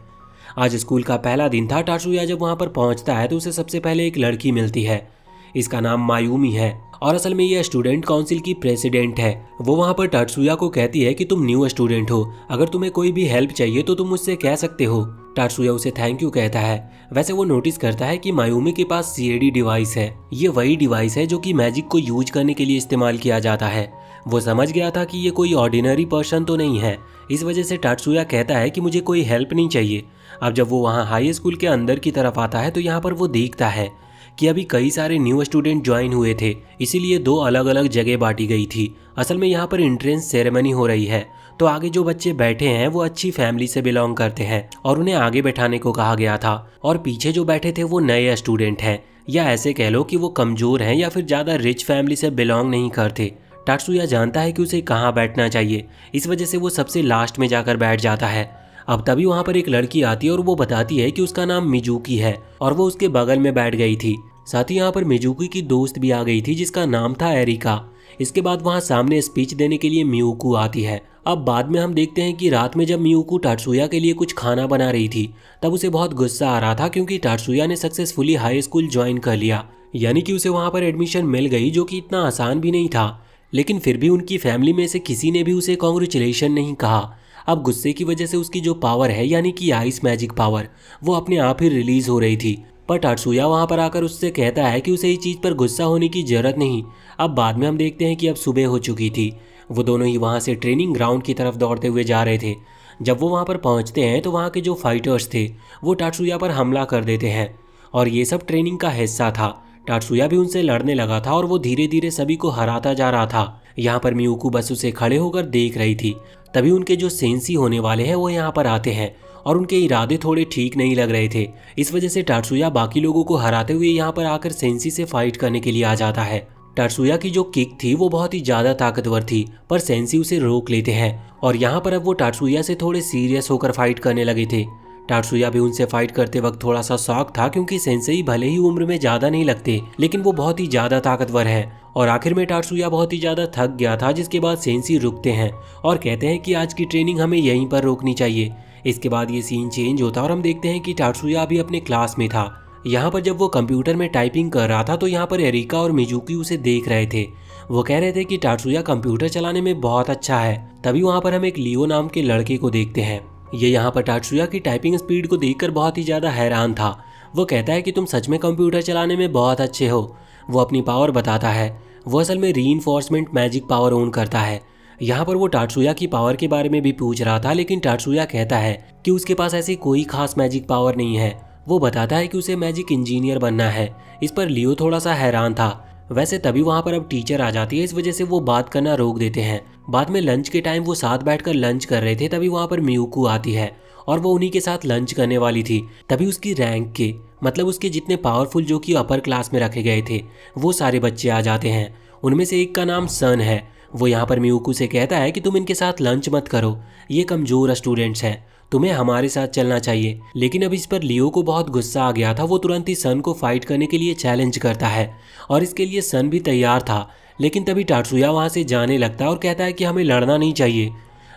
आज स्कूल का पहला दिन था। टात्सुया जब वहाँ पर पहुँचता है तो उसे सबसे पहले एक लड़की मिलती है, इसका नाम मायूमी है और असल में यह स्टूडेंट काउंसिल की प्रेसिडेंट है। वो वहाँ पर टात्सुया को कहती है कि तुम न्यू स्टूडेंट हो, अगर तुम्हें कोई भी हेल्प चाहिए तो तुम मुझसे कह सकते हो। टात्सुया उसे थैंक यू कहता है। वैसे वो नोटिस करता है कि मायूमी के पास सीएडी डिवाइस है। ये वही डिवाइस है जो कि मैजिक को यूज करने के लिए इस्तेमाल किया जाता है। वो समझ गया था कि ये कोई ऑर्डिनरी पर्सन तो नहीं है, इस वजह से टात्सुया कहता है कि मुझे कोई हेल्प नहीं चाहिए। अब जब वो वहाँ हाई स्कूल के अंदर की तरफ आता है तो यहाँ पर वो देखता है कि अभी कई सारे न्यू स्टूडेंट ज्वाइन हुए थे, इसीलिए 2 अलग अलग जगह बांटी गई थी। असल में यहाँ पर एंट्रेंस सेरेमनी हो रही है, तो आगे जो बच्चे बैठे हैं वो अच्छी फैमिली से बिलोंग करते हैं और उन्हें आगे बैठाने को कहा गया था, और पीछे जो बैठे थे वो नए स्टूडेंट हैं, या ऐसे कह लो कि वो कमजोर हैं या फिर ज़्यादा रिच फैमिली से बिलोंग नहीं करते। टात्सुया जानता है कि उसे कहाँ बैठना चाहिए, इस वजह से वो सबसे लास्ट में जाकर बैठ जाता है। अब तभी वहाँ पर एक लड़की आती है और वो बताती है कि उसका नाम मिजुकी है और वो उसके बगल में बैठ गई थी। साथ ही यहाँ पर मिजुकी की दोस्त भी आ गई थी जिसका नाम था एरिका। इसके बाद वहाँ सामने स्पीच देने के लिए मियूको आती है। अब बाद में हम देखते हैं कि रात में जब मियूको टात्सुया के लिए कुछ खाना बना रही थी तब उसे बहुत गुस्सा आ रहा था क्योंकि टात्सुया ने सक्सेसफुली हाई स्कूल ज्वाइन कर लिया, यानी कि उसे वहाँ पर एडमिशन मिल गई, जो कि इतना आसान भी नहीं था। लेकिन फिर भी उनकी फैमिली में से किसी ने भी उसे कॉन्ग्रेचुलेशन नहीं कहा। अब गुस्से की वजह से उसकी जो पावर है यानी कि आइस मैजिक पावर वो अपने आप ही रिलीज हो रही थी, पर टात्सुया वहाँ पर आकर उससे कहता है कि उसे इस चीज़ पर गुस्सा होने की जरूरत नहीं। अब बाद में हम देखते हैं कि अब सुबह हो चुकी थी। वो दोनों ही वहाँ से ट्रेनिंग ग्राउंड की तरफ दौड़ते हुए जा रहे थे। जब वो वहाँ पर पहुँचते हैं तो वहाँ के जो फाइटर्स थे वो टात्सुया पर हमला कर देते हैं और ये सब ट्रेनिंग का हिस्सा था। टात्सुया भी उनसे लड़ने लगा था और वो धीरे धीरे सभी को हराता जा रहा था। यहाँ पर मियूको बस उसे खड़े होकर देख रही थी। तभी उनके जो सेंसी होने वाले हैं वो यहाँ पर आते हैं और उनके इरादे थोड़े ठीक नहीं लग रहे थे। इस वजह से टात्सुया बाकी लोगों को हराते हुए यहाँ पर आकर सेंसी से फाइट करने के लिए आ जाता है। टात्सुया की जो किक थी वो बहुत ही ज़्यादा ताकतवर थी, पर सेंसी उसे रोक लेते हैं और यहाँ पर अब वो टात्सुया से थोड़े सीरियस होकर फाइट करने लगे थे। टाटसुया भी उनसे फाइट करते वक्त थोड़ा सा शॉक था, क्योंकि सेंसेई भले ही उम्र में ज्यादा नहीं लगते लेकिन वो बहुत ही ज्यादा ताकतवर है। और आखिर में टाटसुया बहुत ही ज्यादा थक गया था, जिसके बाद सेंसी रुकते हैं और कहते हैं कि आज की ट्रेनिंग हमें यहीं पर रोकनी चाहिए। इसके बाद ये सीन चेंज होता और हम देखते हैं कि टाटसुया अभी अपने क्लास में था। यहाँ पर जब वो कंप्यूटर में टाइपिंग कर रहा था तो यहाँ पर एरिका और मिजुकी उसे देख रहे थे। वो कह रहे थे कि टाटसुया कंप्यूटर चलाने में बहुत अच्छा है। तभी वहाँ पर हम एक लियो नाम के लड़के को देखते हैं। ये यहाँ पर टाटसुया की टाइपिंग स्पीड को देखकर बहुत ही ज्यादा हैरान था। वो कहता है कि तुम सच में कंप्यूटर चलाने में बहुत अच्छे हो। वो अपनी पावर बताता है। वो असल में रीइंफोर्समेंट मैजिक पावर ओन करता है। यहाँ पर वो टाटसुया की पावर के बारे में भी पूछ रहा था, लेकिन टाटसुया कहता है कि उसके पास ऐसी कोई खास मैजिक पावर नहीं है। वो बताता है कि उसे मैजिक इंजीनियर बनना है। इस पर लियो थोड़ा सा हैरान था। वैसे तभी वहाँ पर अब टीचर आ जाती है, इस वजह से वो बात करना रोक देते हैं। बाद में लंच के टाइम वो साथ बैठकर लंच कर रहे थे, तभी वहाँ पर मियुको आती है और वो उन्हीं के साथ लंच करने वाली थी। तभी उसकी रैंक के मतलब उसके जितने पावरफुल जो कि अपर क्लास में रखे गए थे वो सारे बच्चे आ जाते हैं। उनमें से एक का नाम सन है। वो यहाँ पर मियुको से कहता है कि तुम इनके साथ लंच मत करो, ये कमजोर स्टूडेंट्स हैं, तुम्हें हमारे साथ चलना चाहिए। लेकिन अब इस पर लियो को बहुत गुस्सा आ गया था। वो तुरंत ही सन को फाइट करने के लिए चैलेंज करता है और इसके लिए सन भी तैयार था। लेकिन तभी टाटसुया वहाँ से जाने लगता है और कहता है कि हमें लड़ना नहीं चाहिए।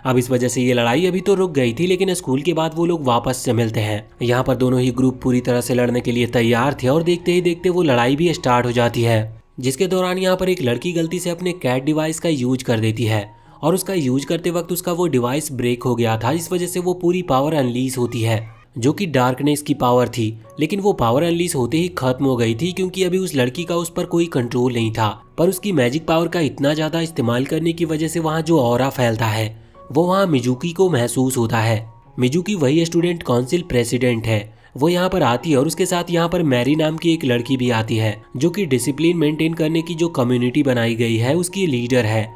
अब इस वजह से ये लड़ाई अभी तो रुक गई थी, लेकिन स्कूल के बाद वो लोग वापस से मिलते हैं। यहाँ पर दोनों ही ग्रुप पूरी तरह से लड़ने के लिए तैयार थे और देखते ही देखते वो लड़ाई भी स्टार्ट हो जाती है, जिसके दौरान यहाँ पर एक लड़की गलती से अपने कैट डिवाइस का यूज कर देती है और उसका यूज करते वक्त उसका वो डिवाइस ब्रेक हो गया था। इस वजह से वो पूरी पावर अनलीज होती है, जो कि डार्कनेस की पावर थी। लेकिन वो पावर अनलीज होते ही खत्म हो गई थी, क्योंकि अभी उस लड़की का उस पर कोई कंट्रोल नहीं था। पर उसकी मैजिक पावर का इतना ज्यादा इस्तेमाल करने की वजह से वहाँ जो ऑरा फैलता है वो वहाँ मिजुकी को महसूस होता है। मिजुकी वही स्टूडेंट काउंसिल प्रेसिडेंट है। वो यहाँ पर आती है और उसके साथ यहाँ पर मैरी नाम की एक लड़की भी आती है, जो कि डिसिप्लिन मेंटेन करने की जो कम्युनिटी बनाई गई है उसकी लीडर है।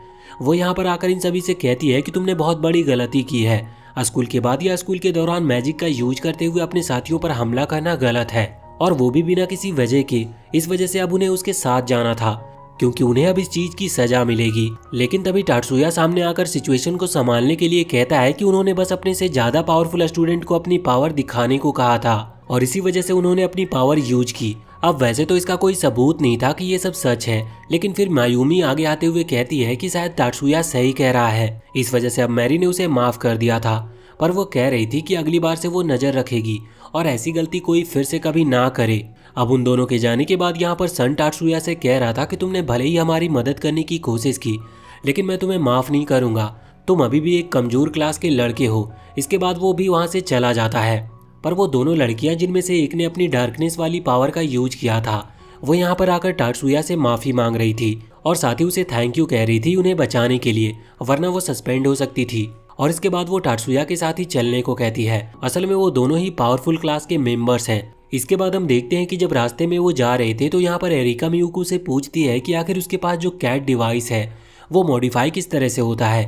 वो यहाँ पर आकर इन सभी से कहती है कि तुमने बहुत बड़ी गलती की है। स्कूल के बाद या स्कूल के दौरान मैजिक का यूज करते हुए अपने साथियों पर हमला करना गलत है, और वो भी बिना किसी वजह के। इस वजह से अब उन्हें उसके साथ जाना था, क्योंकि उन्हें अब इस चीज की सजा मिलेगी। लेकिन तभी टाटसुया सामने आकर सिचुएशन को संभालने के लिए कहता है कि उन्होंने बस अपने से ज्यादा पावरफुल स्टूडेंट को अपनी पावर दिखाने को कहा था और इसी वजह से उन्होंने अपनी पावर यूज की। अब वैसे तो इसका कोई सबूत नहीं था कि ये सब सच है, लेकिन फिर मायूमी आगे आते हुए कहती है कि शायद टाटसुया सही कह रहा है। इस वजह से अब मैरी ने उसे माफ कर दिया था, पर वो कह रही थी कि अगली बार से वो नजर रखेगी और ऐसी गलती कोई फिर से कभी ना करे। अब उन दोनों के जाने के बाद यहाँ पर सन टाटसुया से कह रहा था कि तुमने भले ही हमारी मदद करने की कोशिश की, लेकिन मैं तुम्हें माफ नहीं करूंगा। तुम अभी भी एक कमजोर क्लास के लड़के हो। इसके बाद वो भी वहाँ से चला जाता है। पर वो दोनों लड़कियां, जिनमें से एक ने अपनी डार्कनेस वाली पावर का यूज किया था, वो यहाँ पर आकर टाटसुया से माफी मांग रही थी और साथ ही उसे थैंक यू कह रही थी उन्हें बचाने के लिए, वरना वो सस्पेंड हो सकती थी। और इसके बाद वो टाटसुया के साथ ही चलने को कहती है। असल में वो दोनों ही पावरफुल क्लास के मेंबर्स हैं। इसके बाद हम देखते हैं कि जब रास्ते में वो जा रहे थे तो यहाँ पर एरिका मियुको से पूछती है कि आखिर उसके पास जो कैट डिवाइस है वो मॉडिफाई किस तरह से होता है।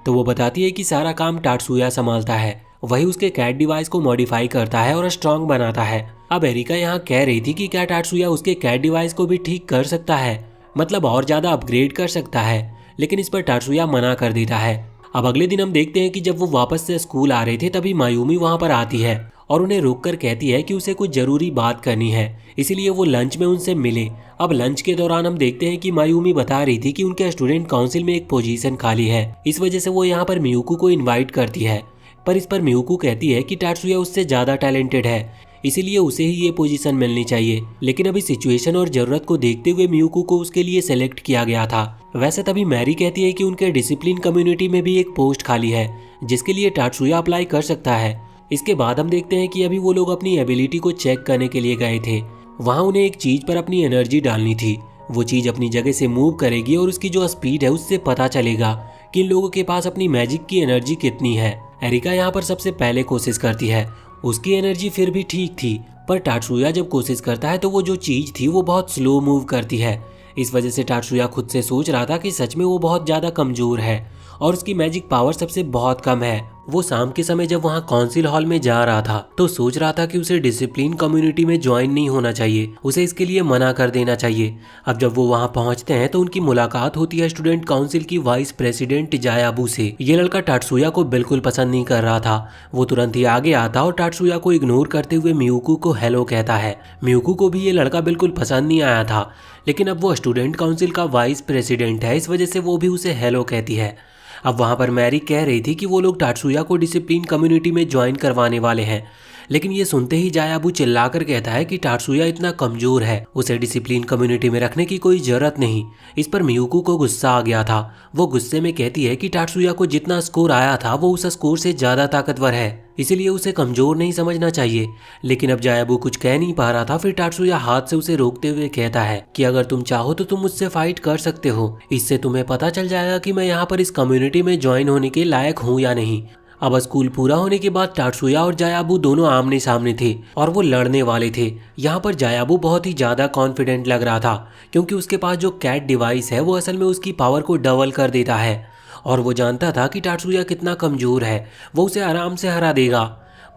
तो वो बताती है कि सारा काम टाटसुया संभालता है, वही उसके कैट डिवाइस को मॉडिफाई करता है और स्ट्रॉन्ग बनाता है। अब एरिका यहाँ कह रही थी कि क्या टाटसुया उसके कैट डिवाइस को भी ठीक कर सकता है, मतलब और ज्यादा अपग्रेड कर सकता है, लेकिन इस पर टाटसुया मना कर देता है। अब अगले दिन हम देखते हैं कि जब वो वापस से स्कूल आ रहे थे तभी मायूमी वहाँ पर आती है और उन्हें रोककर कहती है कि उसे कुछ जरूरी बात करनी है, इसीलिए वो लंच में उनसे मिले। अब लंच के दौरान हम देखते हैं कि मायूमी बता रही थी कि उनके स्टूडेंट काउंसिल में एक पोजीशन खाली है, इस वजह से वो यहाँ पर मियुको को इन्वाइट करती है। पर इस पर मियुको कहती है कि टाटसुया उससे ज्यादा टैलेंटेड है, इसीलिए उसे ही ये पोजीशन मिलनी चाहिए। लेकिन अभी सिचुएशन और जरूरत को देखते हुए मियुको को उसके लिए सेलेक्ट किया गया था। वैसे तभी मैरी कहती है कि उनके डिसिप्लिन कम्युनिटी में भी एक पोस्ट खाली है, जिसके लिए टाटसुया अप्लाई कर सकता है। इसके बाद हम देखते हैं कि अभी वो लोग अपनी एबिलिटी को चेक करने के लिए गए थे। वहाँ उन्हें एक चीज पर अपनी एनर्जी डालनी थी। वो चीज अपनी जगह से मूव करेगी और उसकी जो स्पीड है उससे पता चलेगा कि इन लोगों के पास अपनी मैजिक की एनर्जी कितनी है। एरिका यहाँ पर सबसे पहले कोशिश करती है। उसकी एनर्जी फिर भी ठीक थी, पर टाटसुया जब कोशिश करता है तो वो जो चीज थी वो बहुत स्लो मूव करती है। इस वजह से टाटसुया खुद से सोच रहा था कि सच में वो बहुत ज्यादा कमजोर है और उसकी मैजिक पावर सबसे बहुत कम है। वो शाम के समय जब वहाँ काउंसिल हॉल में जा रहा था तो सोच रहा था कि उसे डिसिप्लिन कम्युनिटी में ज्वाइन नहीं होना चाहिए, उसे इसके लिए मना कर देना चाहिए। अब जब वो वहाँ पहुँचते हैं तो उनकी मुलाकात होती है स्टूडेंट काउंसिल की वाइस प्रेसिडेंट जायाबू से। ये लड़का टाटसुया को बिल्कुल पसंद नहीं कर रहा था। वो तुरंत ही आगे आता और टाटसुया को इग्नोर करते हुए मियुकू को हेलो कहता है। मियुकू को भी ये लड़का बिल्कुल पसंद नहीं आया था, लेकिन अब वो स्टूडेंट काउंसिल का वाइस प्रेसिडेंट है, इस वजह से वो भी उसे हेलो कहती है। अब वहाँ पर मैरी कह रही थी कि वो लोग टाटसुया को डिसिप्लिन कम्युनिटी में ज्वाइन करवाने वाले हैं, लेकिन ये सुनते ही जायाबू चिल्लाकर कहता है कि टाटसुया इतना कमजोर है, उसे डिसिप्लिन कम्युनिटी में रखने की कोई जरूरत नहीं। इस पर मियुकू को गुस्सा आ गया था। वो गुस्से में कहती है कि टाटसुया को जितना स्कोर आया था वो उस स्कोर से ज्यादा ताकतवर है, इसीलिए उसे कमजोर नहीं समझना चाहिए। लेकिन अब जायाबू कुछ कह नहीं पा रहा था। फिर टाटसुया हाथ से उसे रोकते हुए कहता है कि अगर तुम चाहो तो तुम मुझसे फाइट कर सकते हो, इससे तुम्हें पता चल जाएगा कि मैं यहाँ पर इस कम्युनिटी में ज्वाइन होने के लायक हूँ या नहीं। अब स्कूल पूरा होने के बाद टाटसुया और जायाबू दोनों आमने सामने थे और वो लड़ने वाले थे। यहाँ पर जायाबू बहुत ही ज्यादा कॉन्फिडेंट लग रहा था, क्योंकि उसके पास जो कैट डिवाइस है वो असल में उसकी पावर को डबल कर देता है और वो जानता था कि टाटसुया कितना कमजोर है, वो उसे आराम से हरा देगा।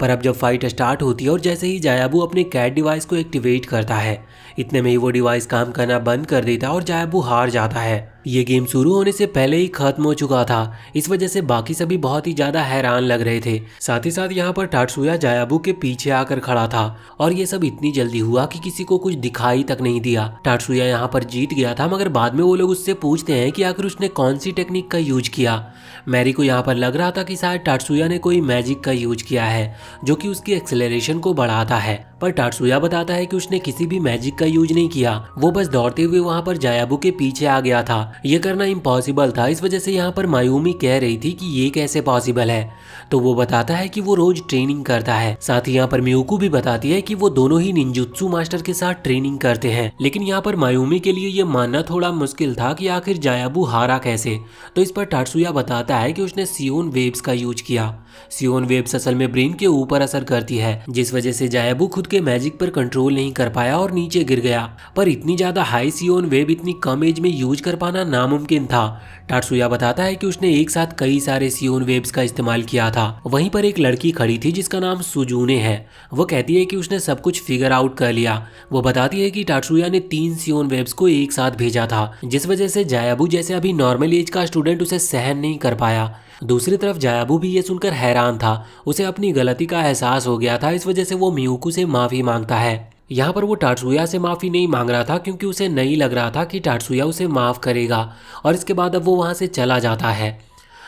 पर अब जब फाइट स्टार्ट होती है और जैसे ही जायाबू अपने कैट डिवाइस को एक्टिवेट करता है, इतने में ही वो डिवाइस काम करना बंद कर देता है और जायाबू हार जाता है। ये गेम शुरू होने से पहले ही खत्म हो चुका था, इस वजह से बाकी सभी बहुत ही ज्यादा हैरान लग रहे थे। साथ ही साथ यहाँ पर टाटसुया जायाबू के पीछे आकर खड़ा था और ये सब इतनी जल्दी हुआ कि किसी को कुछ दिखाई तक नहीं दिया। टाटसुया यहाँ पर जीत गया था, मगर बाद में वो लोग उससे पूछते हैं कि आखिर उसने कौन सी टेक्निक का यूज किया। मैरी को यहाँ पर लग रहा था कि शायद टाटसुया ने कोई मैजिक का यूज किया है जो कि उसकी एक्सेलरेशन को बढ़ाता है, पर टाटसुया बताता है कि उसने किसी भी मैजिक का यूज नहीं किया, वो बस दौड़ते हुए वहाँ पर जायाबू के पीछे आ गया था। ये करना इम्पॉसिबल था, इस वजह से यहाँ पर मायूमी कह रही थी कि ये कैसे पॉसिबल है, तो वो बताता है कि वो रोज ट्रेनिंग करता है। साथ ही यहाँ पर मियुकू भी बताती है कि वो दोनों ही निंजुत्सु मास्टर के साथ ट्रेनिंग करते हैं। लेकिन यहाँ पर मायूमी के लिए ये मानना थोड़ा मुश्किल था कि आखिर जायाबू हारा कैसे, तो इस पर टाटसुया बताता है कि उसने सियोन वेव्स का यूज किया। सियोन वेव्स असल में ब्रेन के ऊपर असर करती है, जिस वजह से जायाबू खुद के मैजिक पर कंट्रोल नहीं कर पाया और नीचे गिर गया। पर इतनी ज्यादा हाई सियोन वेव इतनी कम एज में यूज कर पाना नामुमकिन था। टाटसुया बताता है कि उसने एक साथ कई सारे सियोन वेव्स का इस्तेमाल किया था। वहीं पर एक लड़की खड़ी थी जिसका नाम सुजूने है। वो कहती है कि उसने सब कुछ फिगर आउट कर लिया। वो बताती है कि टाटसुया ने 3 सियोन वेव्स को एक साथ भेजा था, जिस वजह से जायाबू जैसे अभी नॉर्मल एज का स्टूडेंट उसे सहन नहीं कर पाया। दूसरी तरफ जायाबू भी ये सुनकर हैरान था, उसे अपनी गलती का एहसास हो गया था, इस वजह से वो मियुकू से माफी मांगता है। यहाँ पर वो टाटसुया से माफी नहीं मांग रहा था, क्योंकि उसे नहीं लग रहा था कि टाटसुया उसे माफ करेगा, और इसके बाद अब वो वहाँ से चला जाता है।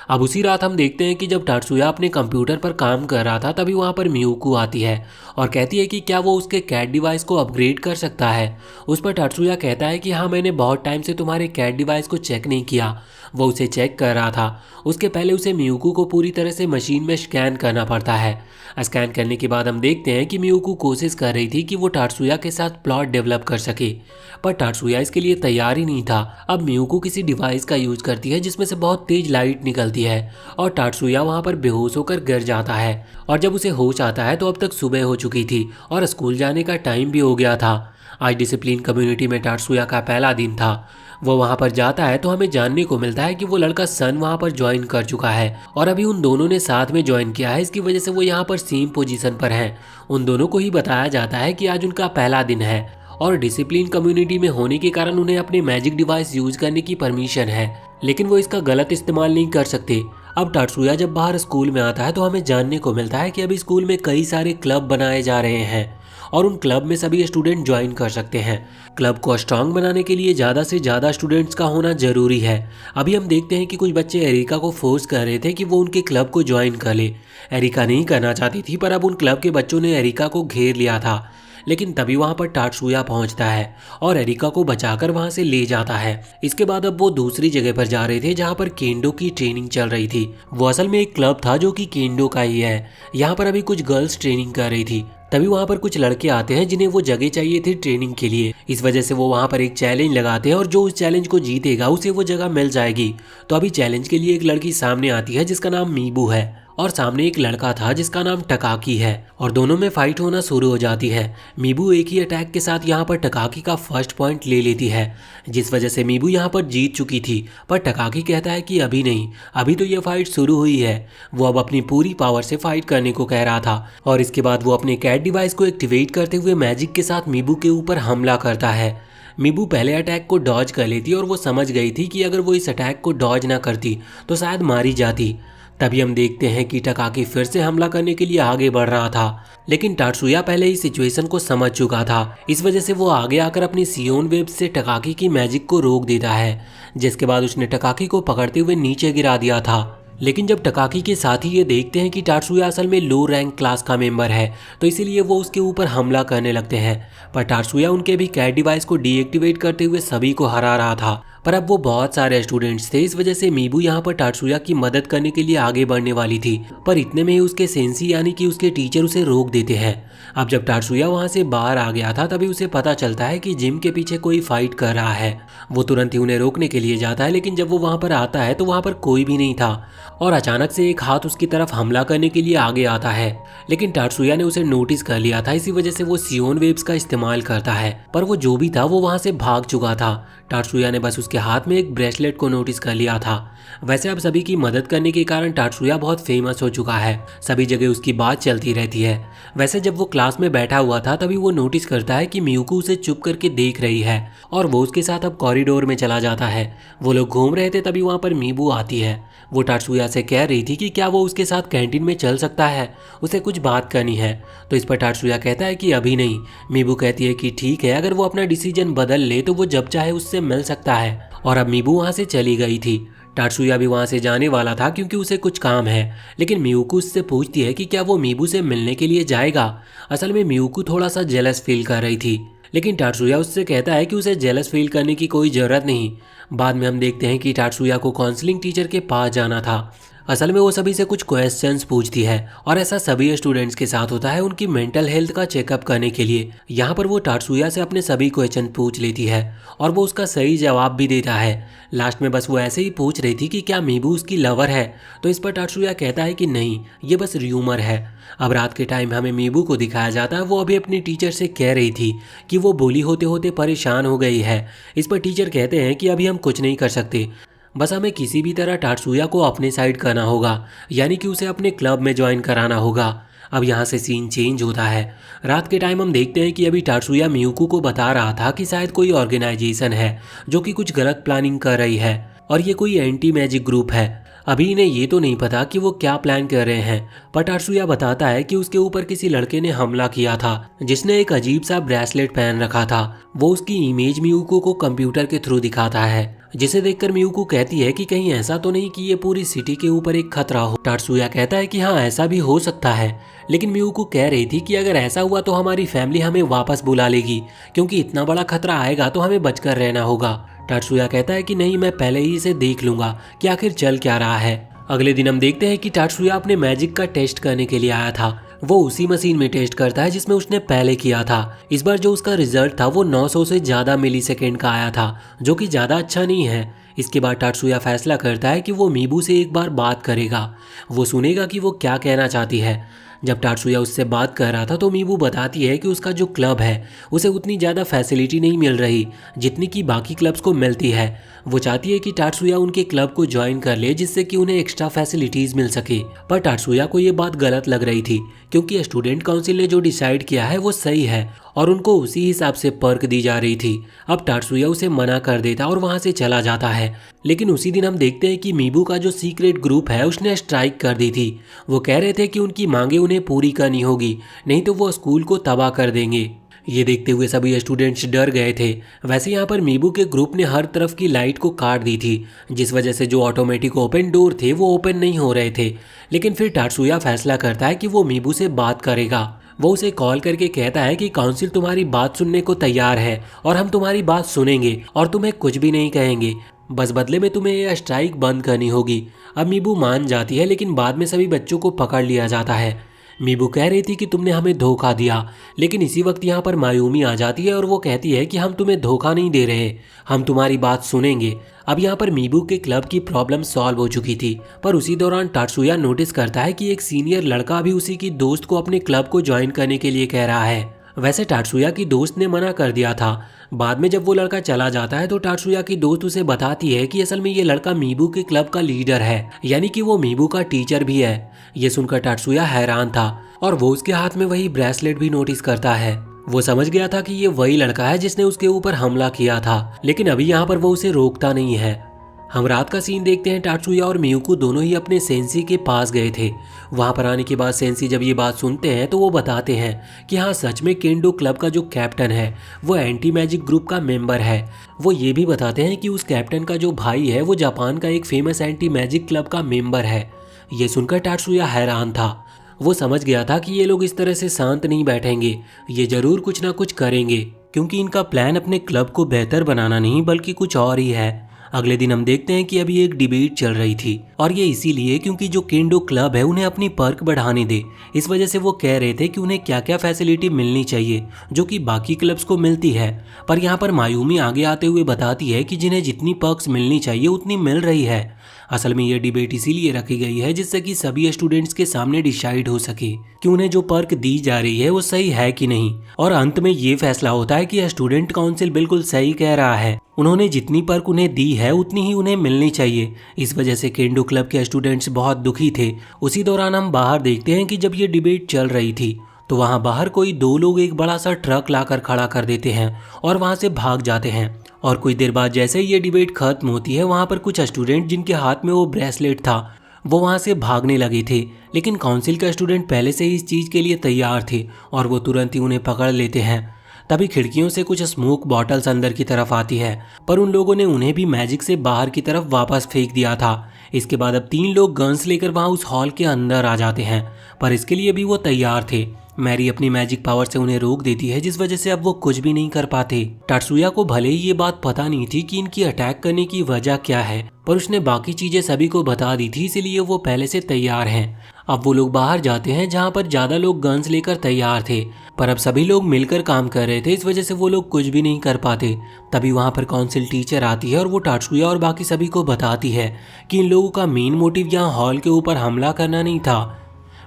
अब उसी रात हम देखते हैं कि जब टाटसुया अपने कंप्यूटर पर काम कर रहा था तभी वहाँ पर मियुकू आती है और कहती है कि क्या वो उसके कैट डिवाइस को अपग्रेड कर सकता है। उस पर टाटसुया कहता है कि हाँ, मैंने बहुत टाइम से तुम्हारे कैट डिवाइस को चेक नहीं किया। वो उसे चेक कर रहा था, उसके पहले उसे मियुकू को पूरी तरह से मशीन में स्कैन करना पड़ता है। स्कैन करने के बाद हम देखते हैं कि मियुकू कोशिश कर रही थी कि वो टाटसुया के साथ प्लॉट डेवलप कर सके, पर टाटसुया इसके लिए तैयार ही नहीं था। अब मियुकू किसी डिवाइस का यूज करती है जिसमें से बहुत तेज लाइट निकलती है और टाटसुया वहां पर बेहोश होकर गिर जाता है, और जब उसे होश आता है तो अब तक सुबह हो चुकी थी और स्कूल जाने का टाइम भी हो गया था। आज डिसिप्लिन कम्युनिटी में टाटसुया का पहला दिन था। वो वहां पर जाता है तो हमें जानने को मिलता है कि वो लड़का सन वहां पर ज्वाइन कर चुका है और अभी उन दोनों ने साथ में ज्वाइन किया है, इसकी वजह से वो यहाँ पर सेम पोजीशन पर हैं। उन दोनों को ही बताया जाता है कि आज उनका पहला दिन है और डिसिप्लिन कम्युनिटी में होने के कारण उन्हें अपने मैजिक डिवाइस यूज करने की परमिशन है, लेकिन वो इसका गलत इस्तेमाल नहीं कर सकते। अब टाटसुया जब बाहर स्कूल में आता है तो हमें जानने को मिलता है कि अभी स्कूल में कई सारे क्लब बनाए जा रहे हैं और उन क्लब में सभी स्टूडेंट ज्वाइन कर सकते हैं। क्लब को स्ट्रांग बनाने के लिए ज़्यादा से ज़्यादा स्टूडेंट्स का होना जरूरी है। अभी हम देखते हैं कि कुछ बच्चे एरिका को फोर्स कर रहे थे कि वो उनके क्लब को ज्वाइन कर ले। एरिका नहीं करना चाहती थी, पर अब उन क्लब के बच्चों ने एरिका को घेर लिया था। लेकिन तभी वहां पर टाटसुया पहुंचता है और एरिका को बचाकर वहां से ले जाता है। इसके बाद अब वो दूसरी जगह पर जा रहे थे जहां पर केंडो की ट्रेनिंग चल रही थी। वो असल में एक क्लब था जो कि केंडो का ही है। यहाँ पर अभी कुछ गर्ल्स ट्रेनिंग कर रही थी, तभी वहां पर कुछ लड़के आते हैं जिन्हें वो जगह चाहिए थी ट्रेनिंग के लिए। इस वजह से वो वहां पर एक चैलेंज लगाते हैं और जो उस चैलेंज को जीतेगा उसे वो जगह मिल जाएगी। तो अभी चैलेंज के लिए एक लड़की सामने आती है जिसका नाम मीबू है और सामने एक लड़का था जिसका नाम टकाकी है और दोनों में फाइट होना शुरू हो जाती है। मीबू एक ही अटैक के साथ यहाँ पर टकाकी का फर्स्ट पॉइंट ले लेती है, जिस वजह से मीबू यहाँ पर जीत चुकी थी। पर टकाकी कहता है कि अभी नहीं, अभी तो ये फाइट शुरू हुई है। वो अब अपनी पूरी पावर से फाइट करने को कह रहा था और इसके बाद वो अपने कैट डिवाइस को एक्टिवेट करते हुए मैजिक के साथ मीबू के ऊपर हमला करता है। मीबू पहले अटैक को डॉज कर लेती और वो समझ गई थी कि अगर वो इस अटैक को डॉज ना करती तो शायद मारी जाती। तभी हम देखते हैं कि टकाकी फिर से हमला करने के लिए आगे बढ़ रहा था, लेकिन टाटसुया पहले ही सिचुएशन को समझ चुका था। इस वजह से वो आगे आकर अपनी सियोन वेब से टकाकी की मैजिक को रोक देता है, जिसके बाद उसने टकाकी को पकड़ते हुए नीचे गिरा दिया था। लेकिन जब टकाकी के साथी ये देखते हैं कि टाटसुया असल में लो रैंक क्लास का मेंबर है, तो इसीलिए वो उसके ऊपर हमला करने लगते हैं। पर टाटसुया उनके भी कैट डिवाइस को डीएक्टिवेट करते हुए सभी को हरा रहा था। पर अब वो बहुत सारे स्टूडेंट्स थे, इस वजह से मीबू यहाँ पर टाटसुया की मदद करने के लिए आगे बढ़ने वाली थी। पर इतने में ही उसके सेंसी यानी कि उसके टीचर उसे रोक देते हैं। अब जब टाटसुया वहाँ से बाहर आ गया था तभी उसे पता चलता है कि जिम के पीछे कोई फाइट कर रहा है। वो तुरंत ही उन्हें रोकने के लिए जाता है, लेकिन जब वो वहाँ पर आता है तो वहाँ पर कोई भी नहीं था और अचानक से एक हाथ उसकी तरफ हमला करने के लिए आगे आता है। लेकिन टाटसुया ने उसे नोटिस कर लिया था, इसी वजह से वो सियोन वेव्स का इस्तेमाल करता है। पर वो जो भी था वो वहाँ से भाग चुका था। टाटसुया ने बस उसके हाथ में एक ब्रेसलेट को नोटिस कर लिया था। वैसे अब सभी की मदद करने के कारण टाटसुया बहुत फेमस हो चुका है, सभी जगह उसकी बात चलती रहती है। वैसे जब वो क्लास में बैठा हुआ था तभी वो नोटिस करता है कि मियुको उसे चुप करके देख रही है और वो उसके साथ अब कॉरिडोर में चला जाता है। वो लोग घूम रहे थे तभी वहाँ पर मीबू आती है। वो टाटसुया से कह रही थी कि क्या वो उसके साथ कैंटीन में चल सकता है, उसे कुछ बात करनी है। तो इस पर टाटसुया कहता है कि अभी नहीं। मीबू कहती है कि ठीक है, अगर वो अपना डिसीजन बदल ले तो वो जब चाहे उससे मिल सकता है। और अब मीबू वहाँ से चली गई थी। टाटसुया भी वहाँ से जाने वाला था क्योंकि उसे कुछ काम है, लेकिन मियुको उससे पूछती है कि क्या वो मीबू से मिलने के लिए जाएगा। असल में मियुको थोड़ा सा जेलस फील कर रही थी, लेकिन टाटसुया उससे कहता है कि उसे जेलस फील करने की कोई ज़रूरत नहीं। बाद में हम देखते हैं कि टाटसुया को काउंसलिंग टीचर के पास जाना था। असल में वो सभी से कुछ क्वेश्चंस पूछती है और ऐसा सभी स्टूडेंट्स के साथ होता है उनकी मेंटल हेल्थ का चेकअप करने के लिए। यहाँ पर वो टाटसुया से अपने सभी क्वेश्चन पूछ लेती है और वो उसका सही जवाब भी देता है। लास्ट में बस वो ऐसे ही पूछ रही थी कि क्या मीबू उसकी लवर है, तो इस पर टाटसुया कहता है कि नहीं, ये बस र्यूमर है। अब रात के टाइम हमें मीबू को दिखाया जाता है। वो अभी अपनी टीचर से कह रही थी कि वो बोली होते होते परेशान हो गई है। इस पर टीचर कहते हैं कि अभी हम कुछ नहीं कर सकते, बस हमें किसी भी तरह टाटसुया को अपने साइड करना होगा, यानी कि उसे अपने क्लब में ज्वाइन कराना होगा। अब यहाँ से सीन चेंज होता है। रात के टाइम हम देखते हैं कि अभी टाटसुया मियुको को बता रहा था कि शायद कोई ऑर्गेनाइजेशन है जो कि कुछ गलत प्लानिंग कर रही है और ये कोई एंटी मैजिक ग्रुप है। अभी इन्हें ये तो नहीं पता कि वो क्या प्लान कर रहे हैं, पर टाटसुया बताता है कि उसके ऊपर किसी लड़के ने हमला किया था जिसने एक अजीब सा ब्रेसलेट पहन रखा था। वो उसकी इमेज मियुको को कंप्यूटर के थ्रू दिखाता है, जिसे देखकर मियुको कहती है कि कहीं ऐसा तो नहीं कि ये पूरी सिटी के ऊपर एक खतरा हो। टाटसुया कहता है कि हाँ, ऐसा भी हो सकता है, लेकिन मियुको कह रही थी कि अगर ऐसा हुआ तो हमारी फैमिली हमें वापस बुला लेगी, क्योंकि इतना बड़ा खतरा आएगा तो हमें बचकर रहना होगा। टाटसुया कहता है कि नहीं, मैं पहले ही इसे देख लूंगा कि आखिर चल क्या रहा है। अगले दिन हम देखते हैं कि टाटसुया अपने मैजिक का टेस्ट करने के लिए आया था। वो उसी मशीन में टेस्ट करता है जिसमें उसने पहले किया था। इस बार जो उसका रिजल्ट था वो 900 से ज़्यादा मिलीसेकेंड का आया था, जो कि ज़्यादा अच्छा नहीं है। इसके बाद टाटसुया फैसला करता है कि वो मीबू से एक बार बात करेगा, वो सुनेगा कि वो क्या कहना चाहती है। जब टाटसुया उससे बात कर रहा था तो मीबू बताती है कि उसका जो क्लब है उसे उतनी ज़्यादा फैसिलिटी नहीं मिल रही जितनी कि बाकी क्लब्स को मिलती है। वो चाहती है कि टाटसुया उनके क्लब को ज्वाइन कर ले, जिससे कि उन्हें एक्स्ट्रा फैसिलिटीज़ मिल सके। पर टाटसुया को ये बात गलत लग रही थी, क्योंकि स्टूडेंट काउंसिल ने जो डिसाइड किया है वो सही है और उनको उसी हिसाब से पर्क दी जा रही थी। अब टाटसुया उसे मना कर देता और वहाँ से चला जाता है। लेकिन उसी दिन हम देखते हैं कि मीबू का जो सीक्रेट ग्रुप है उसने स्ट्राइक कर दी थी। वो कह रहे थे कि उनकी मांगे उन्हें पूरी करनी होगी, नहीं तो वो स्कूल को तबाह कर देंगे। ये देखते हुए सभी स्टूडेंट्स डर गए थे। वैसे यहाँ पर मीबू के ग्रुप ने हर तरफ की लाइट को काट दी थी, जिस वजह से जो ऑटोमेटिक ओपन डोर थे वो ओपन नहीं हो रहे थे। लेकिन फिर टाटसुया फैसला करता है कि वो मीबू से बात करेगा। वो उसे कॉल करके कहता है कि काउंसिल तुम्हारी बात सुनने को तैयार है और हम तुम्हारी बात सुनेंगे और तुम्हें कुछ भी नहीं कहेंगे, बस बदले में तुम्हें यह स्ट्राइक बंद करनी होगी। अब मीबू मान जाती है, लेकिन बाद में सभी बच्चों को पकड़ लिया जाता है। मीबू कह रही थी कि तुमने हमें धोखा दिया, लेकिन इसी वक्त यहाँ पर मायूमी आ जाती है और वो कहती है कि हम तुम्हें धोखा नहीं दे रहे, हम तुम्हारी बात सुनेंगे। अब यहाँ पर मीबू के क्लब की प्रॉब्लम सॉल्व हो चुकी थी, पर उसी दौरान टात्सुया नोटिस करता है कि एक सीनियर लड़का भी उसी की दोस्त को अपने क्लब को ज्वाइन करने के लिए कह रहा है। वैसे टात्सुया की दोस्त ने मना कर दिया था। बाद में जब वो लड़का चला जाता है तो टात्सुया की दोस्त उसे बताती है कि असल में ये लड़का मीबू के क्लब का लीडर है, यानी कि वो मीबू का टीचर भी है। ये सुनकर टात्सुया हैरान था और वो उसके हाथ में वही ब्रेसलेट भी नोटिस करता है। वो समझ गया था कि ये वही लड़का है जिसने उसके ऊपर हमला किया था, लेकिन अभी यहाँ पर वो उसे रोकता नहीं है। हम रात का सीन देखते हैं। टात्सुया और मियुको दोनों ही अपने सेंसी के पास गए थे। वहां पर आने के बाद सेंसी जब ये बात सुनते हैं तो वो बताते हैं कि हाँ, सच में केंडो क्लब का जो कैप्टन है वो एंटी मैजिक ग्रुप का मेंबर है। वो ये भी बताते हैं कि उस कैप्टन का जो भाई है वो जापान का एक फेमस एंटी मैजिक क्लब का मेंबर है। ये सुनकर टात्सुया हैरान था। वो समझ गया था कि ये लोग इस तरह से शांत नहीं बैठेंगे, ये जरूर कुछ ना कुछ करेंगे, क्योंकि इनका प्लान अपने क्लब को बेहतर बनाना नहीं बल्कि कुछ और ही है। अगले दिन हम देखते हैं कि अभी एक डिबेट चल रही थी, और ये इसीलिए क्योंकि जो केंडो क्लब है उन्हें अपनी पर्क बढ़ाने दे। इस वजह से वो कह रहे थे कि उन्हें क्या क्या फैसिलिटी मिलनी चाहिए जो कि बाकी क्लब्स को मिलती है। पर यहाँ पर मायूमी आगे आते हुए बताती है कि जिन्हें जितनी पर्क्स मिलनी चाहिए उतनी मिल रही है। असल में ये डिबेट इसीलिए रखी गई है जिससे कि सभी स्टूडेंट्स के सामने डिसाइड हो सके कि उन्हें जो पर्क दी जा रही है वो सही है कि नहीं, और अंत में ये फैसला होता है कि स्टूडेंट काउंसिल बिल्कुल सही कह रहा है। उन्होंने जितनी पर्क उन्हें दी है उतनी ही उन्हें मिलनी चाहिए। इस वजह से केंडो क्लब के स्टूडेंट्स बहुत दुखी थे। उसी दौरान हम बाहर देखते हैं कि जब ये डिबेट चल रही थी तो वहाँ बाहर कोई दो लोग एक बड़ा सा ट्रक लाकर खड़ा कर देते हैं और वहाँ से भाग जाते हैं। और कुछ देर बाद जैसे ही ये डिबेट खत्म होती है, वहाँ पर कुछ स्टूडेंट जिनके हाथ में वो ब्रेसलेट था वो वहाँ से भागने लगे थे, लेकिन काउंसिल का स्टूडेंट पहले से ही इस चीज़ के लिए तैयार थे और वो तुरंत ही उन्हें पकड़ लेते हैं। तभी खिड़कियों से कुछ स्मोक बॉटल्स अंदर की तरफ आती है, पर उन लोगों ने उन्हें भी मैजिक से बाहर की तरफ वापस फेंक दिया था। इसके बाद अब 3 लोग गन्स लेकर वहाँ उस हॉल के अंदर आ जाते हैं, पर इसके लिए भी वो तैयार थे। मैरी अपनी मैजिक पावर से उन्हें रोक देती है, जिस वजह से अब वो कुछ भी नहीं कर पाते। टात्सुया को भले ही ये बात पता नहीं थी कि इनकी अटैक करने की वजह क्या है, पर उसने बाकी चीजें सभी को बता दी थी, इसीलिए वो पहले से तैयार हैं। अब वो लोग बाहर जाते हैं जहाँ पर ज्यादा लोग गन्स लेकर तैयार थे, पर अब सभी लोग मिलकर काम कर रहे थे, इस वजह से वो लोग कुछ भी नहीं कर पाते। तभी वहाँ पर काउंसिल टीचर आती है और वो टात्सुया और बाकी सभी को बताती है कि इन लोगों का मेन मोटिव यहाँ हॉल के ऊपर हमला करना नहीं था,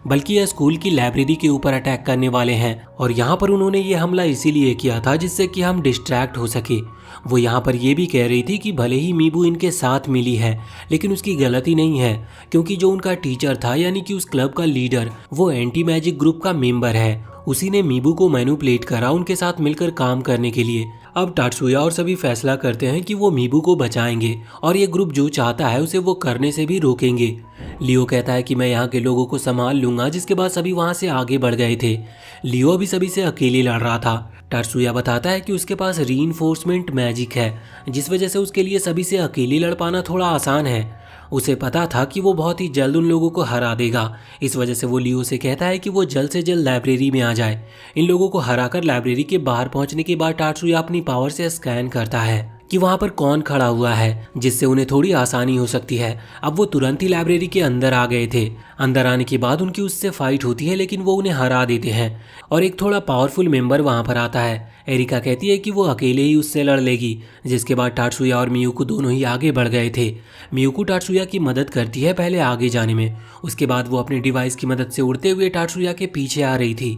बल्कि यह स्कूल की लाइब्रेरी के ऊपर अटैक करने वाले हैं। और यहाँ पर उन्होंने ये हमला इसीलिए किया था जिससे कि हम डिस्ट्रैक्ट हो सके। वो यहाँ पर ये भी कह रही थी कि भले ही मीबू इनके साथ मिली है, लेकिन उसकी गलती नहीं है, क्योंकि जो उनका टीचर था यानी कि उस क्लब का लीडर वो एंटी मैजिक ग्रुप का मेंबर है। उसी ने मीबू को मैनिपुलेट करा उनके साथ मिलकर काम करने के लिए। अब टात्सुया और सभी फैसला करते हैं कि वो मीबू को बचाएंगे और ये ग्रुप जो चाहता है उसे वो करने से भी रोकेंगे। लियो कहता है कि मैं यहाँ के लोगों को संभाल लूंगा, जिसके बाद सभी वहाँ से आगे बढ़ गए थे। लियो भी सभी से अकेले लड़ रहा था। टात्सुया बताता है कि उसके पास रीइंफोर्समेंट मैजिक है, जिस वजह से उसके लिए सभी से अकेले लड़ पाना थोड़ा आसान है। उसे पता था कि वो बहुत ही जल्द उन लोगों को हरा देगा। इस वजह से वो लियो से कहता है कि वो जल्द से जल्द लाइब्रेरी में आ जाए। इन लोगों को हराकर लाइब्रेरी के बाहर पहुंचने के बाद टात्सुया अपनी पावर से स्कैन करता है कि वहां पर कौन खड़ा हुआ है, जिससे उन्हें थोड़ी आसानी हो सकती है। अब वो तुरंत ही लाइब्रेरी के अंदर आ गए थे। अंदर आने के बाद उनकी उससे फाइट होती है, लेकिन वो उन्हें हरा देते हैं और एक थोड़ा पावरफुल मेंबर वहां पर आता है। एरिका कहती है कि वो अकेले ही उससे लड़ लेगी, जिसके बाद टात्सुया और मियुको दोनों ही आगे बढ़ गए थे। मियुको टात्सुया की मदद करती है पहले आगे जाने में, उसके बाद वो अपने डिवाइस की मदद से उड़ते हुए टात्सुया के पीछे आ रही थी।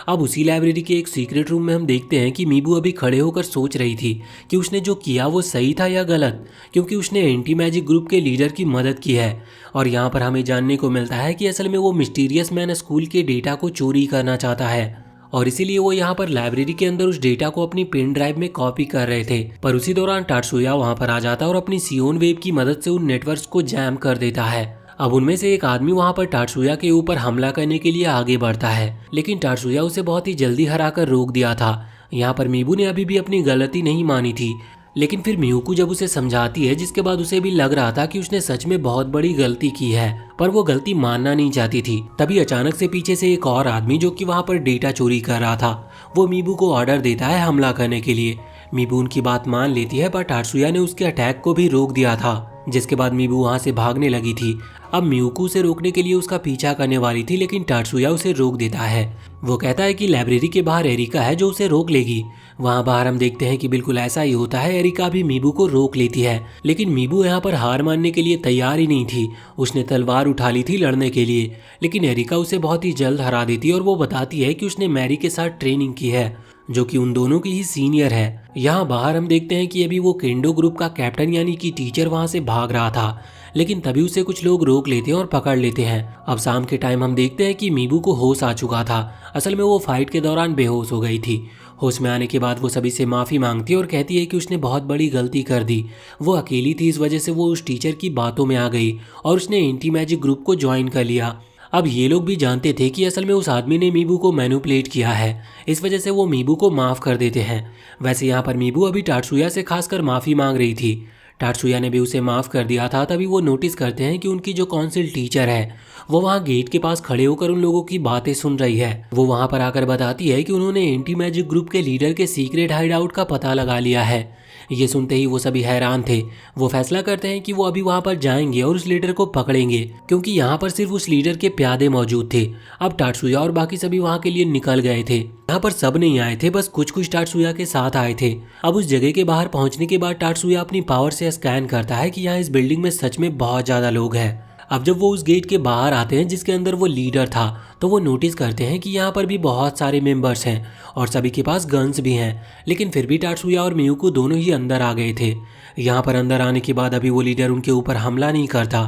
अब उसी लाइब्रेरी के एक सीक्रेट रूम में हम देखते हैं कि मीबू अभी खड़े होकर सोच रही थी कि उसने जो किया वो सही था या गलत, क्योंकि उसने एंटी मैजिक ग्रुप के लीडर की मदद की है। और यहाँ पर हमें जानने को मिलता है कि असल में वो मिस्टीरियस मैन स्कूल के डेटा को चोरी करना चाहता है, और इसीलिए वो यहाँ पर लाइब्रेरी के अंदर उस डेटा को अपनी पेन ड्राइव में कॉपी कर रहे थे। पर उसी दौरान टात्सुया वहाँ पर आ जाता है और अपनी सियोन वेव की मदद से उन नेटवर्क्स को जैम कर देता है। अब उनमें से एक आदमी वहां पर टात्सुया के ऊपर हमला करने के लिए आगे बढ़ता है, लेकिन टात्सुया उसे बहुत ही जल्दी हराकर रोक दिया था। यहाँ पर मीबू ने अभी भी अपनी गलती नहीं मानी थी, लेकिन फिर मियुको जब उसे समझाती है, जिसके बाद उसे भी लग रहा था कि उसने सच में बहुत बड़ी गलती की है, पर वो गलती मानना नहीं चाहती थी। तभी अचानक से पीछे से एक और आदमी जो कि वहाँ पर डेटा चोरी कर रहा था, वो मीबू को ऑर्डर देता है हमला करने के लिए। मीबू उनकी बात मान लेती है, पर टात्सुया ने उसके अटैक को भी रोक दिया था। जिसके बाद मीबू वहाँ से भागने लगी थी। अब मियुको उसे रोकने के लिए उसका पीछा करने वाली थी, लेकिन टात्सुया उसे रोक देता है। वो कहता है कि लाइब्रेरी के बाहर एरिका है जो उसे रोक लेगी। वहाँ बाहर हम देखते हैं कि बिल्कुल ऐसा ही होता है। एरिका भी मीबू को रोक लेती है, लेकिन मीबू यहाँ पर हार मानने के लिए तैयार ही नहीं थी। उसने तलवार उठा ली थी लड़ने के लिए, लेकिन एरिका उसे बहुत ही जल्द हरा देती है और वो बताती है कि उसने मैरी के साथ ट्रेनिंग की है, जो कि उन दोनों की ही सीनियर है। यहाँ बाहर हम देखते हैं कि अभी वो केंडो ग्रुप का कैप्टन यानी कि टीचर वहाँ से भाग रहा था, लेकिन तभी उसे कुछ लोग रोक लेते हैं और पकड़ लेते हैं। अब शाम के टाइम हम देखते हैं कि मीबू को होश आ चुका था। असल में वो फाइट के दौरान बेहोश हो गई थी। होश में आने के बाद वो सभी से माफ़ी मांगती है और कहती है कि उसने बहुत बड़ी गलती कर दी। वो अकेली थी, इस वजह से वो उस टीचर की बातों में आ गई और उसने एंटी मैजिक ग्रुप को ज्वाइन कर लिया। अब ये लोग भी जानते थे कि असल में उस आदमी ने मीबू को मैनिपुलेट किया है, इस वजह से वो मीबू को माफ़ कर देते हैं। वैसे यहाँ पर मीबू अभी टात्सुया से खासकर माफ़ी मांग रही थी। टात्सुया ने भी उसे माफ़ कर दिया था। तभी वो नोटिस करते हैं कि उनकी जो काउंसिल टीचर है वो वहाँ गेट के पास खड़े होकर उन लोगों की बातें सुन रही है। वो वहाँ पर आकर बताती है कि उन्होंने एंटी मैजिक ग्रुप के लीडर के सीक्रेट हाइड आउट का पता लगा लिया है। ये सुनते ही वो सभी हैरान थे। वो फैसला करते हैं कि वो अभी वहाँ पर जाएंगे और उस लीडर को पकड़ेंगे, क्योंकि यहाँ पर सिर्फ उस लीडर के प्यादे मौजूद थे। अब टात्सुया और बाकी सभी वहाँ के लिए निकल गए थे। यहाँ पर सब नहीं आए थे, बस कुछ कुछ टात्सुया के साथ आए थे। अब उस जगह के बाहर पहुँचने के बाद टात्सुया अपनी पावर से स्कैन करता है कि यहाँ इस बिल्डिंग में सच में बहुत ज़्यादा लोग हैं। अब जब वो उस गेट के बाहर आते हैं जिसके अंदर वो लीडर था, तो वो नोटिस करते हैं कि यहाँ पर भी बहुत सारे मेंबर्स हैं और सभी के पास गन्स भी हैं, लेकिन फिर भी टात्सुया और मियुको दोनों ही अंदर आ गए थे। यहाँ पर अंदर आने के बाद अभी वो लीडर उनके ऊपर हमला नहीं करता।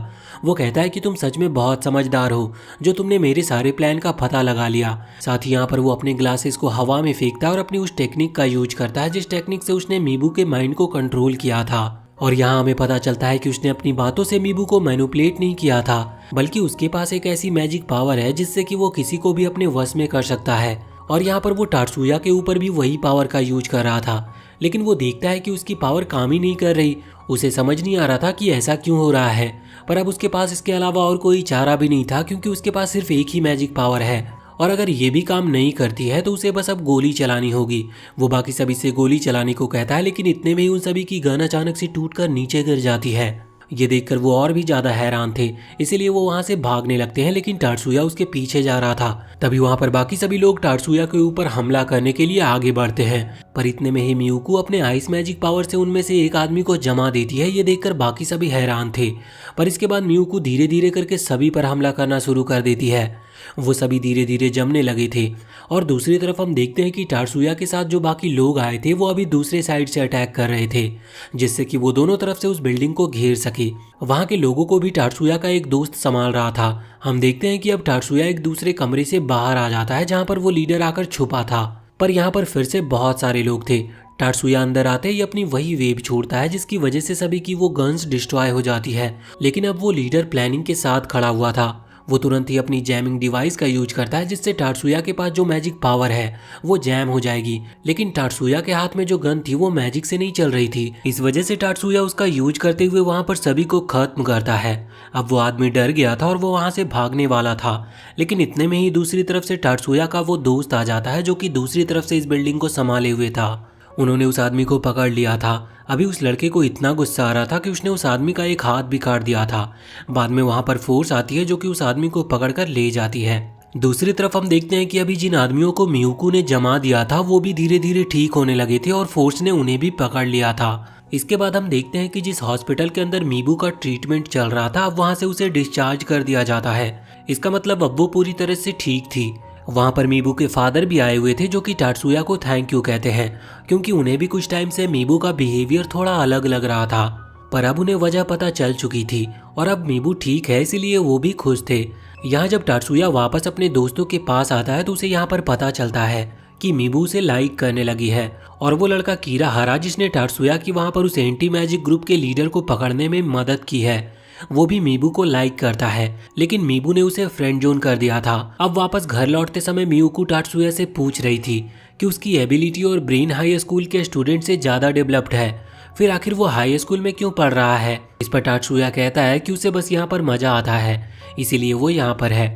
वो कहता है कि तुम सच में बहुत समझदार हो, जो तुमने मेरे सारे प्लान का पता लगा लिया। साथ ही यहाँ पर वो अपने ग्लासेस को हवा में फेंकता है और अपनी उस टेक्निक का यूज करता है जिस टेक्निक से उसने मीबू के माइंड को कंट्रोल किया था। और यहाँ हमें पता चलता है कि उसने अपनी बातों से मीबू को मैनिपुलेट नहीं किया था, बल्कि उसके पास एक ऐसी मैजिक पावर है जिससे कि वो किसी को भी अपने वश में कर सकता है। और यहाँ पर वो टात्सुया के ऊपर भी वही पावर का यूज कर रहा था, लेकिन वो देखता है कि उसकी पावर काम ही नहीं कर रही। उसे समझ नहीं आ रहा था कि ऐसा क्यों हो रहा है, पर अब उसके पास इसके अलावा और कोई चारा भी नहीं था, क्योंकि उसके पास सिर्फ एक ही मैजिक पावर है और अगर ये भी काम नहीं करती है तो उसे बस अब गोली चलानी होगी। वो बाकी सभी से गोली चलाने को कहता है, लेकिन इतने में ही उन सभी की गन अचानक से टूटकर नीचे गिर जाती है। ये देखकर वो और भी ज्यादा हैरान थे, इसीलिए वो वहां से भागने लगते हैं, लेकिन टात्सुया उसके पीछे जा रहा था। तभी वहां पर बाकी सभी लोग टात्सुया के ऊपर हमला करने के लिए आगे बढ़ते हैं, पर इतने में ही मियुको अपने आइस मैजिक पावर से उनमें से एक आदमी को जमा देती है। ये देखकर बाकी सभी हैरान थे, पर इसके बाद मियुको धीरे धीरे करके सभी पर हमला करना शुरू कर देती है। वो सभी धीरे धीरे जमने लगे थे और दूसरी तरफ हम देखते हैं कि टात्सुया के साथ जो बाकी लोग आए थे वो अभी दूसरे साइड से अटैक कर रहे थे, जिससे कि वो दोनों तरफ से उस बिल्डिंग को घेर सके। वहाँ के लोगों को भी टात्सुया का एक दोस्त संभाल रहा था। हम देखते हैं कि अब टात्सुया एक दूसरे कमरे से बाहर आ जाता है जहाँ पर वो लीडर आकर छुपा था, पर यहाँ पर फिर से बहुत सारे लोग थे। टात्सुया अंदर आते ही अपनी वही वेव छोड़ता है जिसकी वजह से सभी की वो गन्स डिस्ट्रॉय हो जाती है, लेकिन अब वो लीडर प्लानिंग के साथ खड़ा हुआ था। वो तुरंत ही अपनी जैमिंग डिवाइस का यूज करता है, जिससे टात्सुया के पास जो मैजिक पावर है वो जैम हो जाएगी। लेकिन टात्सुया के हाथ में जो गन थी वो मैजिक से नहीं चल रही थी, इस वजह से टात्सुया उसका यूज करते हुए वहां पर सभी को खत्म करता है। अब वो आदमी डर गया था और वो वहां से भागने वाला था, लेकिन इतने में ही दूसरी तरफ से टात्सुया का वो दोस्त आ जाता है जो कि दूसरी तरफ से इस बिल्डिंग को संभाले हुए था। उन्होंने उस आदमी को पकड़ लिया था। अभी उस लड़के को इतना गुस्सा आ रहा था कि उसने उस आदमी का एक हाथ भी काट दिया था। बाद में वहां पर फोर्स आती है जो कि उस आदमी को पकड़कर ले जाती है। दूसरी तरफ हम देखते हैं कि अभी जिन आदमियों को मियुको ने जमा दिया था वो भी धीरे धीरे ठीक होने लगे थे और फोर्स ने उन्हें भी पकड़ लिया था। इसके बाद हम देखते हैं कि जिस हॉस्पिटल के अंदर मीबू का ट्रीटमेंट चल रहा था अब वहां से उसे डिस्चार्ज कर दिया जाता है। इसका मतलब अब वो पूरी तरह से ठीक थी। वहाँ पर मीबू के फादर भी आए हुए थे जो कि टात्सुया को थैंक यू कहते हैं, क्योंकि उन्हें भी कुछ टाइम से मीबू का बिहेवियर थोड़ा अलग लग रहा था, पर अब उन्हें वजह पता चल चुकी थी और अब मीबू ठीक है, इसीलिए वो भी खुश थे। यहाँ जब टात्सुया वापस अपने दोस्तों के पास आता है तो उसे यहाँ पर पता चलता है कि मीबू उसे लाइक करने लगी है और वो लड़का कीराहारा जिसने टात्सुया की वहाँ पर उस एंटी मैजिक ग्रुप के लीडर को पकड़ने में मदद की है वो भी मीबू को लाइक करता है, लेकिन मीबू ने उसे फ्रेंड जोन कर दिया था। अब वापस घर लौटते समय मियुको टात्सुया से पूछ रही थी कि उसकी एबिलिटी और ब्रेन हाई स्कूल के स्टूडेंट से ज़्यादा डेवलप्ड है, फिर आखिर वो हाई स्कूल में क्यों पढ़ रहा है। इस पर टात्सुया कहता है कि उसे बस यहाँ पर मजा आता है, इसीलिए वो यहाँ पर है।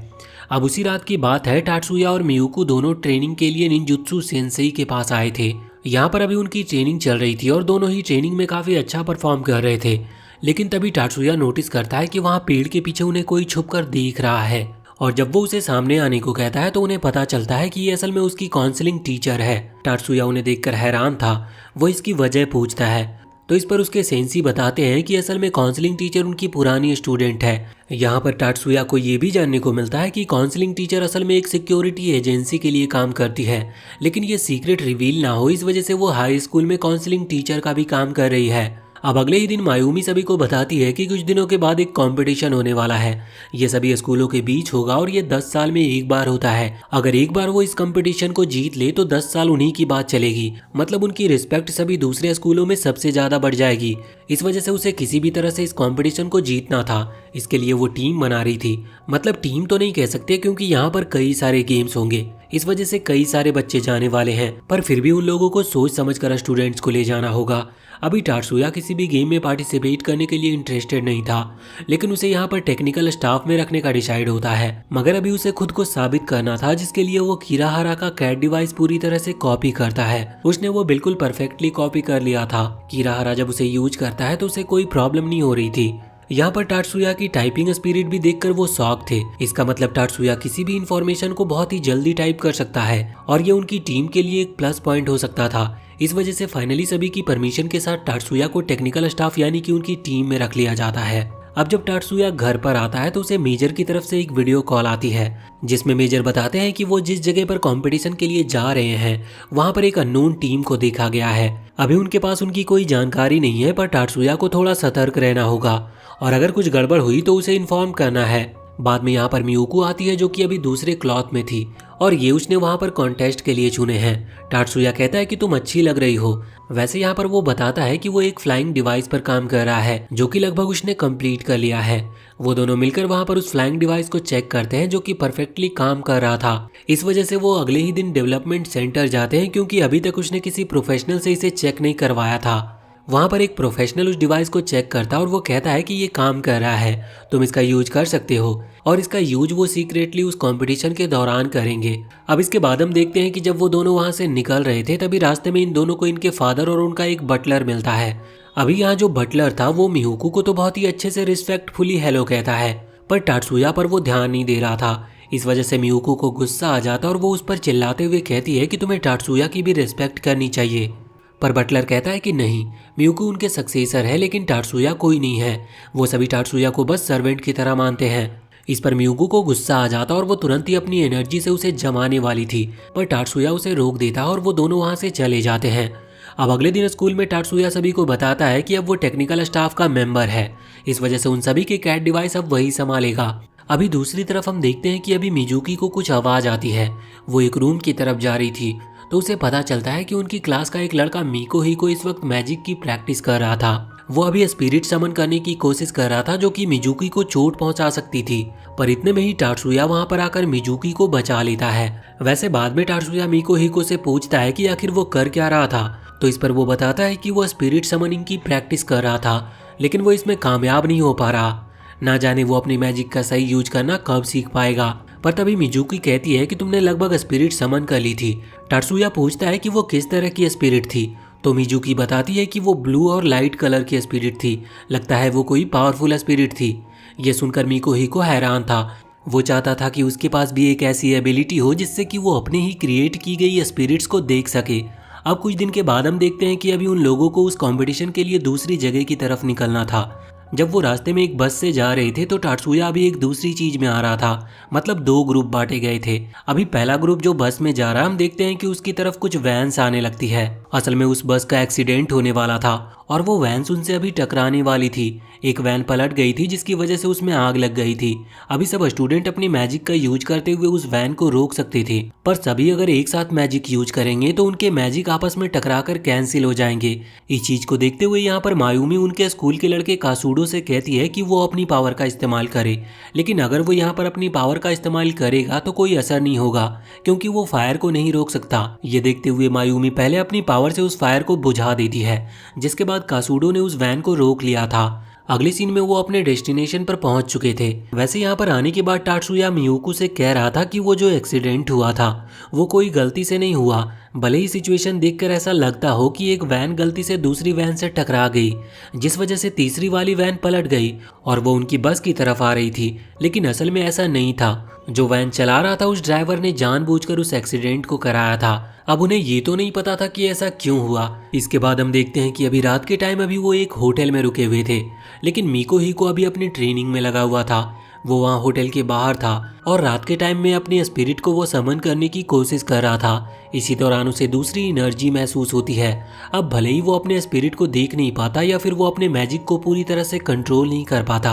अब उसी रात की बात है, टात्सुया और मियुको दोनों ट्रेनिंग के लिए निंजुत्सु सेंसेई के पास आए थे। यहाँ पर अभी उनकी ट्रेनिंग चल रही थी और दोनों ही ट्रेनिंग में काफ़ी अच्छा परफॉर्म कर रहे थे। लेकिन तभी टाटसुया नोटिस करता है कि वहाँ पेड़ के पीछे उन्हें कोई छुपकर देख रहा है। और जब वो उसे सामने आने को कहता है तो उन्हें पता चलता है कि ये असल में उसकी काउंसलिंग टीचर है। टाटसुया उन्हें देखकर हैरान था। वो इसकी वजह पूछता है तो इस पर उसके सेंसी बताते हैं कि असल में काउंसलिंग टीचर उनकी पुरानी स्टूडेंट है। यहाँ पर टाटसुया को ये भी जानने को मिलता है कि काउंसलिंग टीचर असल में एक सिक्योरिटी एजेंसी के लिए काम करती है, लेकिन ये सीक्रेट रिवील ना हो इस वजह से वो हाई स्कूल में काउंसलिंग टीचर का भी काम कर रही है। अब अगले ही दिन मायूमी सभी को बताती है कि कुछ दिनों के बाद एक कंपटीशन होने वाला है। ये सभी स्कूलों के बीच होगा और ये 10 साल में एक बार होता है। अगर एक बार वो इस कंपटीशन को जीत ले तो 10 साल उन्हीं की बात चलेगी, मतलब उनकी रिस्पेक्ट सभी दूसरे स्कूलों में सबसे ज्यादा बढ़ जाएगी। इस वजह से उसे किसी भी तरह से इस कंपटीशन को जीतना था। इसके लिए वो टीम बना रही थी, मतलब टीम तो नहीं कह सकते क्योंकि यहाँ पर कई सारे गेम्स होंगे, इस वजह से कई सारे बच्चे जाने वाले हैं, पर फिर भी उन लोगों को सोच समझकर स्टूडेंट्स को ले जाना होगा। अभी टाटसुया किसी भी गेम में पार्टिसिपेट करने के लिए इंटरेस्टेड नहीं था, लेकिन उसे यहाँ पर टेक्निकल स्टाफ में रखने का डिसाइड होता है। मगर अभी उसे खुद को साबित करना था, जिसके लिए वो कीराहारा का कैट डिवाइस पूरी तरह से कॉपी करता है। उसने वो बिल्कुल परफेक्टली कॉपी कर लिया था। कीराहारा जब उसे यूज करता है तो उसे कोई प्रॉब्लम नहीं हो रही थी। यहाँ पर टाटसुया की टाइपिंग स्पिरिट भी देखकर वो शॉक थे। इसका मतलब टाटसुया किसी भी इंफॉर्मेशन को बहुत ही जल्दी टाइप कर सकता है और ये उनकी टीम के लिए एक प्लस पॉइंट हो सकता था। इस वजह से फाइनली सभी की परमिशन के साथ टाटसुया को टेक्निकल स्टाफ यानी कि उनकी टीम में रख लिया जाता है। अब जब टाटसुया घर पर आता है तो उसे मेजर की तरफ से एक वीडियो कॉल आती है, जिसमें मेजर बताते हैं कि वो जिस जगह पर कंपटीशन के लिए जा रहे हैं वहां पर एक अननोन टीम को देखा गया है। अभी उनके पास उनकी कोई जानकारी नहीं है, पर टाटसुया को थोड़ा सतर्क रहना होगा और अगर कुछ गड़बड़ हुई तो उसे इन्फॉर्म करना है। बाद में यहाँ पर मियुको आती है जो कि अभी दूसरे क्लॉथ में थी और ये उसने वहाँ पर कॉन्टेस्ट के लिए चुने हैं। टाटसुया कहता है कि तुम अच्छी लग रही हो। वैसे यहाँ पर वो बताता है कि वो एक फ्लाइंग डिवाइस पर काम कर रहा है जो कि लगभग उसने कंप्लीट कर लिया है। वो दोनों मिलकर वहाँ पर उस फ्लाइंग डिवाइस को चेक करते हैं जो कि परफेक्टली काम कर रहा था। इस वजह से वो अगले ही दिन डेवलपमेंट सेंटर जाते हैं क्योंकि अभी तक उसने किसी प्रोफेशनल से इसे चेक नहीं करवाया था। वहाँ पर एक प्रोफेशनल उस डिवाइस को चेक करता है और वो कहता है कि ये काम कर रहा है, तुम इसका यूज कर सकते हो। और इसका यूज वो सीक्रेटली उस कंपटीशन के दौरान करेंगे। अब इसके बाद हम देखते हैं कि जब वो दोनों वहाँ से निकल रहे थे तभी रास्ते में इन दोनों को इनके फादर और उनका एक बटलर मिलता है। अभी यहाँ जो बटलर था वो मियुको को तो बहुत ही अच्छे से रिस्पेक्टफुली हेलो कहता है, पर टाटसुया पर वो ध्यान नहीं दे रहा था। इस वजह से मियुको को गुस्सा आ जाता और वो उस पर चिल्लाते हुए कहती है कि तुम्हें टाटसुया की भी रिस्पेक्ट करनी चाहिए। पर बटलर कहता है कि नहीं, मियुको उनके सक्सेसर है लेकिन टाटसुया कोई नहीं है। वो सभी टाटसुया को बस सर्वेंट की तरह मानते हैं। इस पर मियुको को गुस्सा आ जाता और वो तुरंत ही अपनी एनर्जी से उसे जमाने वाली थी, पर टाटसुया उसे रोक देता और वो दोनों वहां से चले जाते हैं। अब अगले दिन स्कूल में टाटसुया सभी को बताता है कि अब वो टेक्निकल स्टाफ का मेंबर है। इस वजह से उन सभी के कैट डिवाइस अब वही संभालेगा। अभी दूसरी तरफ हम देखते हैं कि अभी मिजुकी को कुछ आवाज आती है। वो एक रूम की तरफ जा रही थी तो उसे पता चलता है कि उनकी क्लास का एक लड़का मीको ही को इस वक्त मैजिक की प्रैक्टिस कर रहा था। वो अभी स्पिरिट समन करने की कोशिश कर रहा था जो कि मिजुकी को चोट पहुंचा सकती थी, पर इतने में ही टाटसुया वहां पर आकर मिजुकी को बचा लेता है। वैसे बाद में टाटसुया मीको हिको से पूछता है कि आखिर वो कर क्या रहा था, तो इस पर वो बताता है कि वो स्पिरिट समनिंग की प्रैक्टिस कर रहा था लेकिन वो इसमें कामयाब नहीं हो पा रहा। ना जाने वो अपनी मैजिक का सही यूज करना कब सीख पाएगा। पर तभी मिजुकी कहती है कि तुमने लगभग स्पिरिट समन कर ली थी। टाटसुया पूछता है कि वो किस तरह की स्पिरिट थी, तो मिजुकी बताती है कि वो ब्लू और लाइट कलर की स्पिरिट थी। लगता है वो कोई पावरफुल स्पिरिट थी। ये सुनकर मिको हिको हैरान था। वो चाहता था कि उसके पास भी एक ऐसी एबिलिटी हो जिससे कि वो अपने ही क्रिएट की गई स्पिरिट्स को देख सके। अब कुछ दिन के बाद हम देखते हैं कि अभी उन लोगों को उस कंपटीशन के लिए दूसरी जगह की तरफ निकलना था। जब वो रास्ते में एक बस से जा रहे थे तो टाटसुया अभी एक दूसरी चीज में आ रहा था, मतलब दो ग्रुप बांटे गए थे। अभी पहला ग्रुप जो बस में जा रहा है, हम देखते हैं कि उसकी तरफ कुछ वैन्स आने लगती है। असल में उस बस का एक्सीडेंट होने वाला था और वो वैन्स उनसे अभी टकराने वाली थी। एक वैन पलट गई थी जिसकी वजह से उसमें आग लग गई थी। अभी सब स्टूडेंट अपनी मैजिक का यूज करते हुए उस वैन को रोक सकते थे, पर सभी अगर एक साथ मैजिक यूज करेंगे तो उनके मैजिक आपस में टकराकर कैंसिल हो जाएंगे। इस चीज को देखते हुए यहाँ पर मायूमी उनके स्कूल के लड़के कासूडो से कहती है कि वो अपनी पावर का इस्तेमाल करे, लेकिन अगर वो यहाँ पर अपनी पावर का इस्तेमाल करेगा तो कोई असर नहीं होगा क्योंकि वो फायर को नहीं रोक सकता। ये देखते हुए मायूमी पहले अपनी पावर से उस फायर को बुझा देती है, जिसके बाद कासूडो ने उस वैन को रोक लिया था। अगले सीन में वो अपने डेस्टिनेशन पर पहुंच चुके थे। वैसे यहाँ पर आने के बाद टात्सुया मियुको से कह रहा था कि वो जो एक्सीडेंट हुआ था वो कोई गलती से नहीं हुआ, भले ही सिचुएशन देखकर ऐसा लगता हो कि एक वैन गलती से दूसरी वैन से टकरा गई, जिस वजह से तीसरी वाली वैन पलट गई और वो उनकी बस की तरफ आ रही थी। लेकिन असल में ऐसा नहीं था, जो वैन चला रहा था उस ड्राइवर ने जानबूझकर उस एक्सीडेंट को कराया था। अब उन्हें ये तो नहीं पता था कि ऐसा क्यों हुआ। इसके बाद हम देखते हैं कि अभी रात के टाइम अभी वो एक होटल में रुके हुए थे, लेकिन मीको ही को अभी अपनी ट्रेनिंग में लगा हुआ था। वो वहाँ होटल के बाहर था और रात के टाइम में अपनी स्पिरिट को वो समन करने की कोशिश कर रहा था। इसी दौरान उसे दूसरी एनर्जी महसूस होती है। अब भले ही वो अपने स्पिरिट को देख नहीं पाता या फिर वो अपने मैजिक को पूरी तरह से कंट्रोल नहीं कर पाता,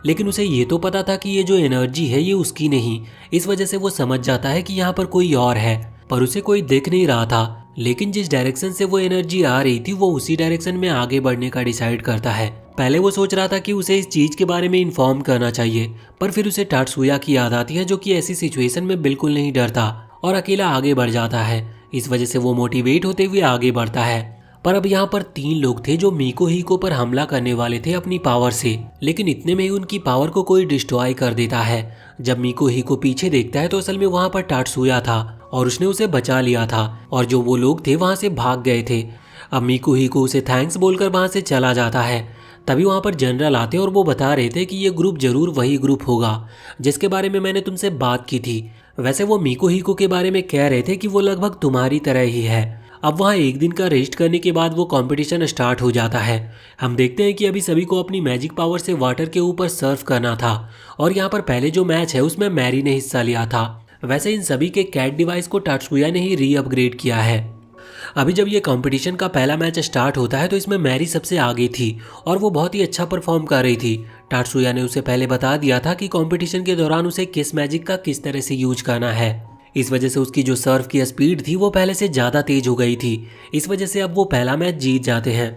लेकिन उसे ये तो पता था कि ये जो एनर्जी है ये उसकी नहीं। इस वजह से वो समझ जाता है कि यहाँ पर कोई और है, पर उसे कोई दिख नहीं रहा था। लेकिन जिस डायरेक्शन से वो एनर्जी आ रही थी वो उसी डायरेक्शन में आगे बढ़ने का डिसाइड करता है। पहले वो सोच रहा था कि उसे इस चीज के बारे में इन्फॉर्म करना चाहिए, पर फिर उसे टात्सुया की याद आती है, जो कि ऐसी सिचुएशन में बिल्कुल नहीं डरता और अकेला आगे बढ़ जाता है। इस वजह से वो मोटिवेट होते हुए आगे बढ़ता है। पर अब यहाँ पर 3 लोग थे जो मीको हिको पर हमला करने वाले थे अपनी पावर से, लेकिन इतने में ही उनकी पावर को कोई डिस्ट्रॉय कर देता है। जब मीको हिको पीछे देखता है तो असल में वहाँ पर टात्सुया था और उसने उसे बचा लिया था और जो वो लोग थे वहाँ से भाग गए थे। अब मीको हिको उसे थैंक्स बोलकर वहाँ से चला जाता है। तभी वहाँ पर जनरल आते और वो बता रहे थे कि ये ग्रुप जरूर वही ग्रुप होगा जिसके बारे में मैंने तुमसे बात की थी। वैसे वो मीको हिको के बारे में कह रहे थे कि वो लगभग तुम्हारी तरह ही है। अब वहाँ एक दिन का रेस्ट करने के बाद वो कंपटीशन स्टार्ट हो जाता है। हम देखते हैं कि अभी सभी को अपनी मैजिक पावर से वाटर के ऊपर सर्व करना था और यहाँ पर पहले जो मैच है उसमें मैरी ने हिस्सा लिया था। वैसे इन सभी के कैट डिवाइस को टात्सुया ने ही री अपग्रेड किया है। अभी जब ये कंपटीशन का पहला मैच स्टार्ट होता है तो इसमें मैरी सबसे आगे थी और वो बहुत ही अच्छा परफॉर्म कर रही थी। टात्सुया ने उसे पहले बता दिया था कि कंपटीशन के दौरान उसे किस मैजिक का किस तरह से यूज करना है। इस वजह से उसकी जो सर्व की स्पीड थी वो पहले से ज़्यादा तेज हो गई थी। इस वजह से अब वो पहला मैच जीत जाते हैं।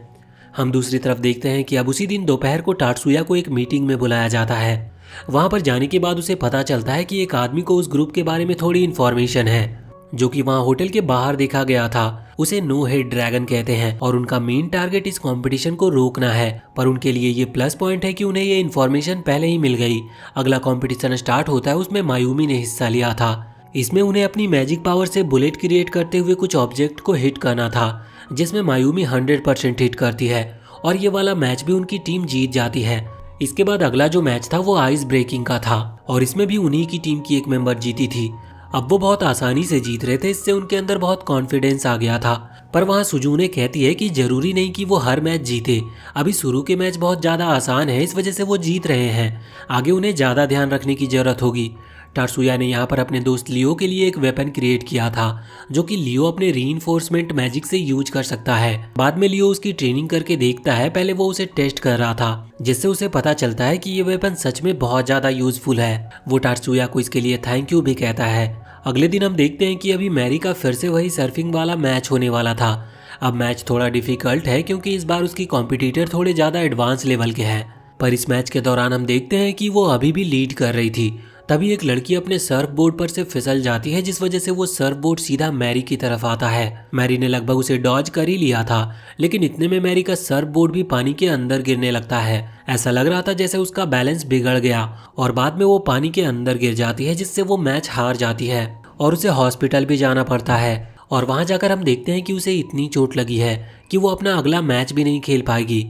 हम दूसरी तरफ देखते हैं कि अब उसी दिन दोपहर को टात्सुया को एक मीटिंग में बुलाया जाता है। वहाँ पर जाने के बाद उसे पता चलता है कि एक आदमी को उस ग्रुप के बारे में थोड़ी इन्फॉर्मेशन है, जो कि वहाँ होटल के बाहर देखा गया था। उसे नो हेड ड्रैगन कहते हैं और उनका मेन टारगेट इस कंपटीशन को रोकना है। पर उनके लिए ये प्लस पॉइंट है कि उन्हें ये इन्फॉर्मेशन पहले ही मिल गई। अगला कंपटीशन स्टार्ट होता है, उसमें मायूमी ने हिस्सा लिया था। इसमें उन्हें अपनी मैजिक पावर से बुलेट क्रिएट करते हुए कुछ ऑब्जेक्ट को हिट करना था, जिसमें मायूमी 100% हिट करती है और ये वाला मैच भी उनकी टीम जीत जाती है। इसके बाद अगला जो मैच था वो आइस ब्रेकिंग का था और इसमें भी उन्हीं की टीम की एक मेंबर जीती थी। अब वो बहुत आसानी से जीत रहे थे, इससे उनके अंदर बहुत कॉन्फिडेंस आ गया था। पर वहाँ सुजुने कहती है कि जरूरी नहीं कि वो हर मैच जीते, अभी शुरू के मैच बहुत ज़्यादा आसान है, इस वजह से वो जीत रहे हैं, आगे उन्हें ज़्यादा ध्यान रखने की ज़रूरत होगी। टात्सुया ने यहाँ पर अपने दोस्त लियो के लिए एक वेपन क्रिएट किया था, जो कि लियो अपने रीइंफोर्समेंट मैजिक से यूज कर सकता है। बाद में लियो उसकी ट्रेनिंग करके देखता है, पहले वो उसे टेस्ट कर रहा था, जिससे उसे पता चलता है कि ये वेपन सच में बहुत ज़्यादा यूजफुल है। वो टात्सुया को इसके लिए थैंक यू भी कहता है। अगले दिन हम देखते हैं कि अभी मैरी का फिर से वही सर्फिंग वाला मैच होने वाला था। अब मैच थोड़ा डिफिकल्ट है क्योंकि इस बार उसकी कॉम्पिटिटर थोड़े ज़्यादा एडवांस लेवल के हैं। पर इस मैच के दौरान हम देखते हैं कि वो अभी भी लीड कर रही थी। तभी एक लड़की अपने सर्फ बोर्ड पर से फिसल जाती है, जिस वजह से वो सर्फ बोर्ड सीधा मैरी की तरफ आता है। मैरी ने लगभग उसे डॉज कर ही लिया था, लेकिन इतने में मैरी का सर्फ बोर्ड भी पानी के अंदर गिरने लगता है। ऐसा लग रहा था जैसे उसका बैलेंस बिगड़ गया और बाद में वो पानी के अंदर गिर जाती है, जिससे वो मैच हार जाती है और उसे हॉस्पिटल भी जाना पड़ता है। और वहाँ जाकर हम देखते हैं कि उसे इतनी चोट लगी है कि वो अपना अगला मैच भी नहीं खेल पाएगी।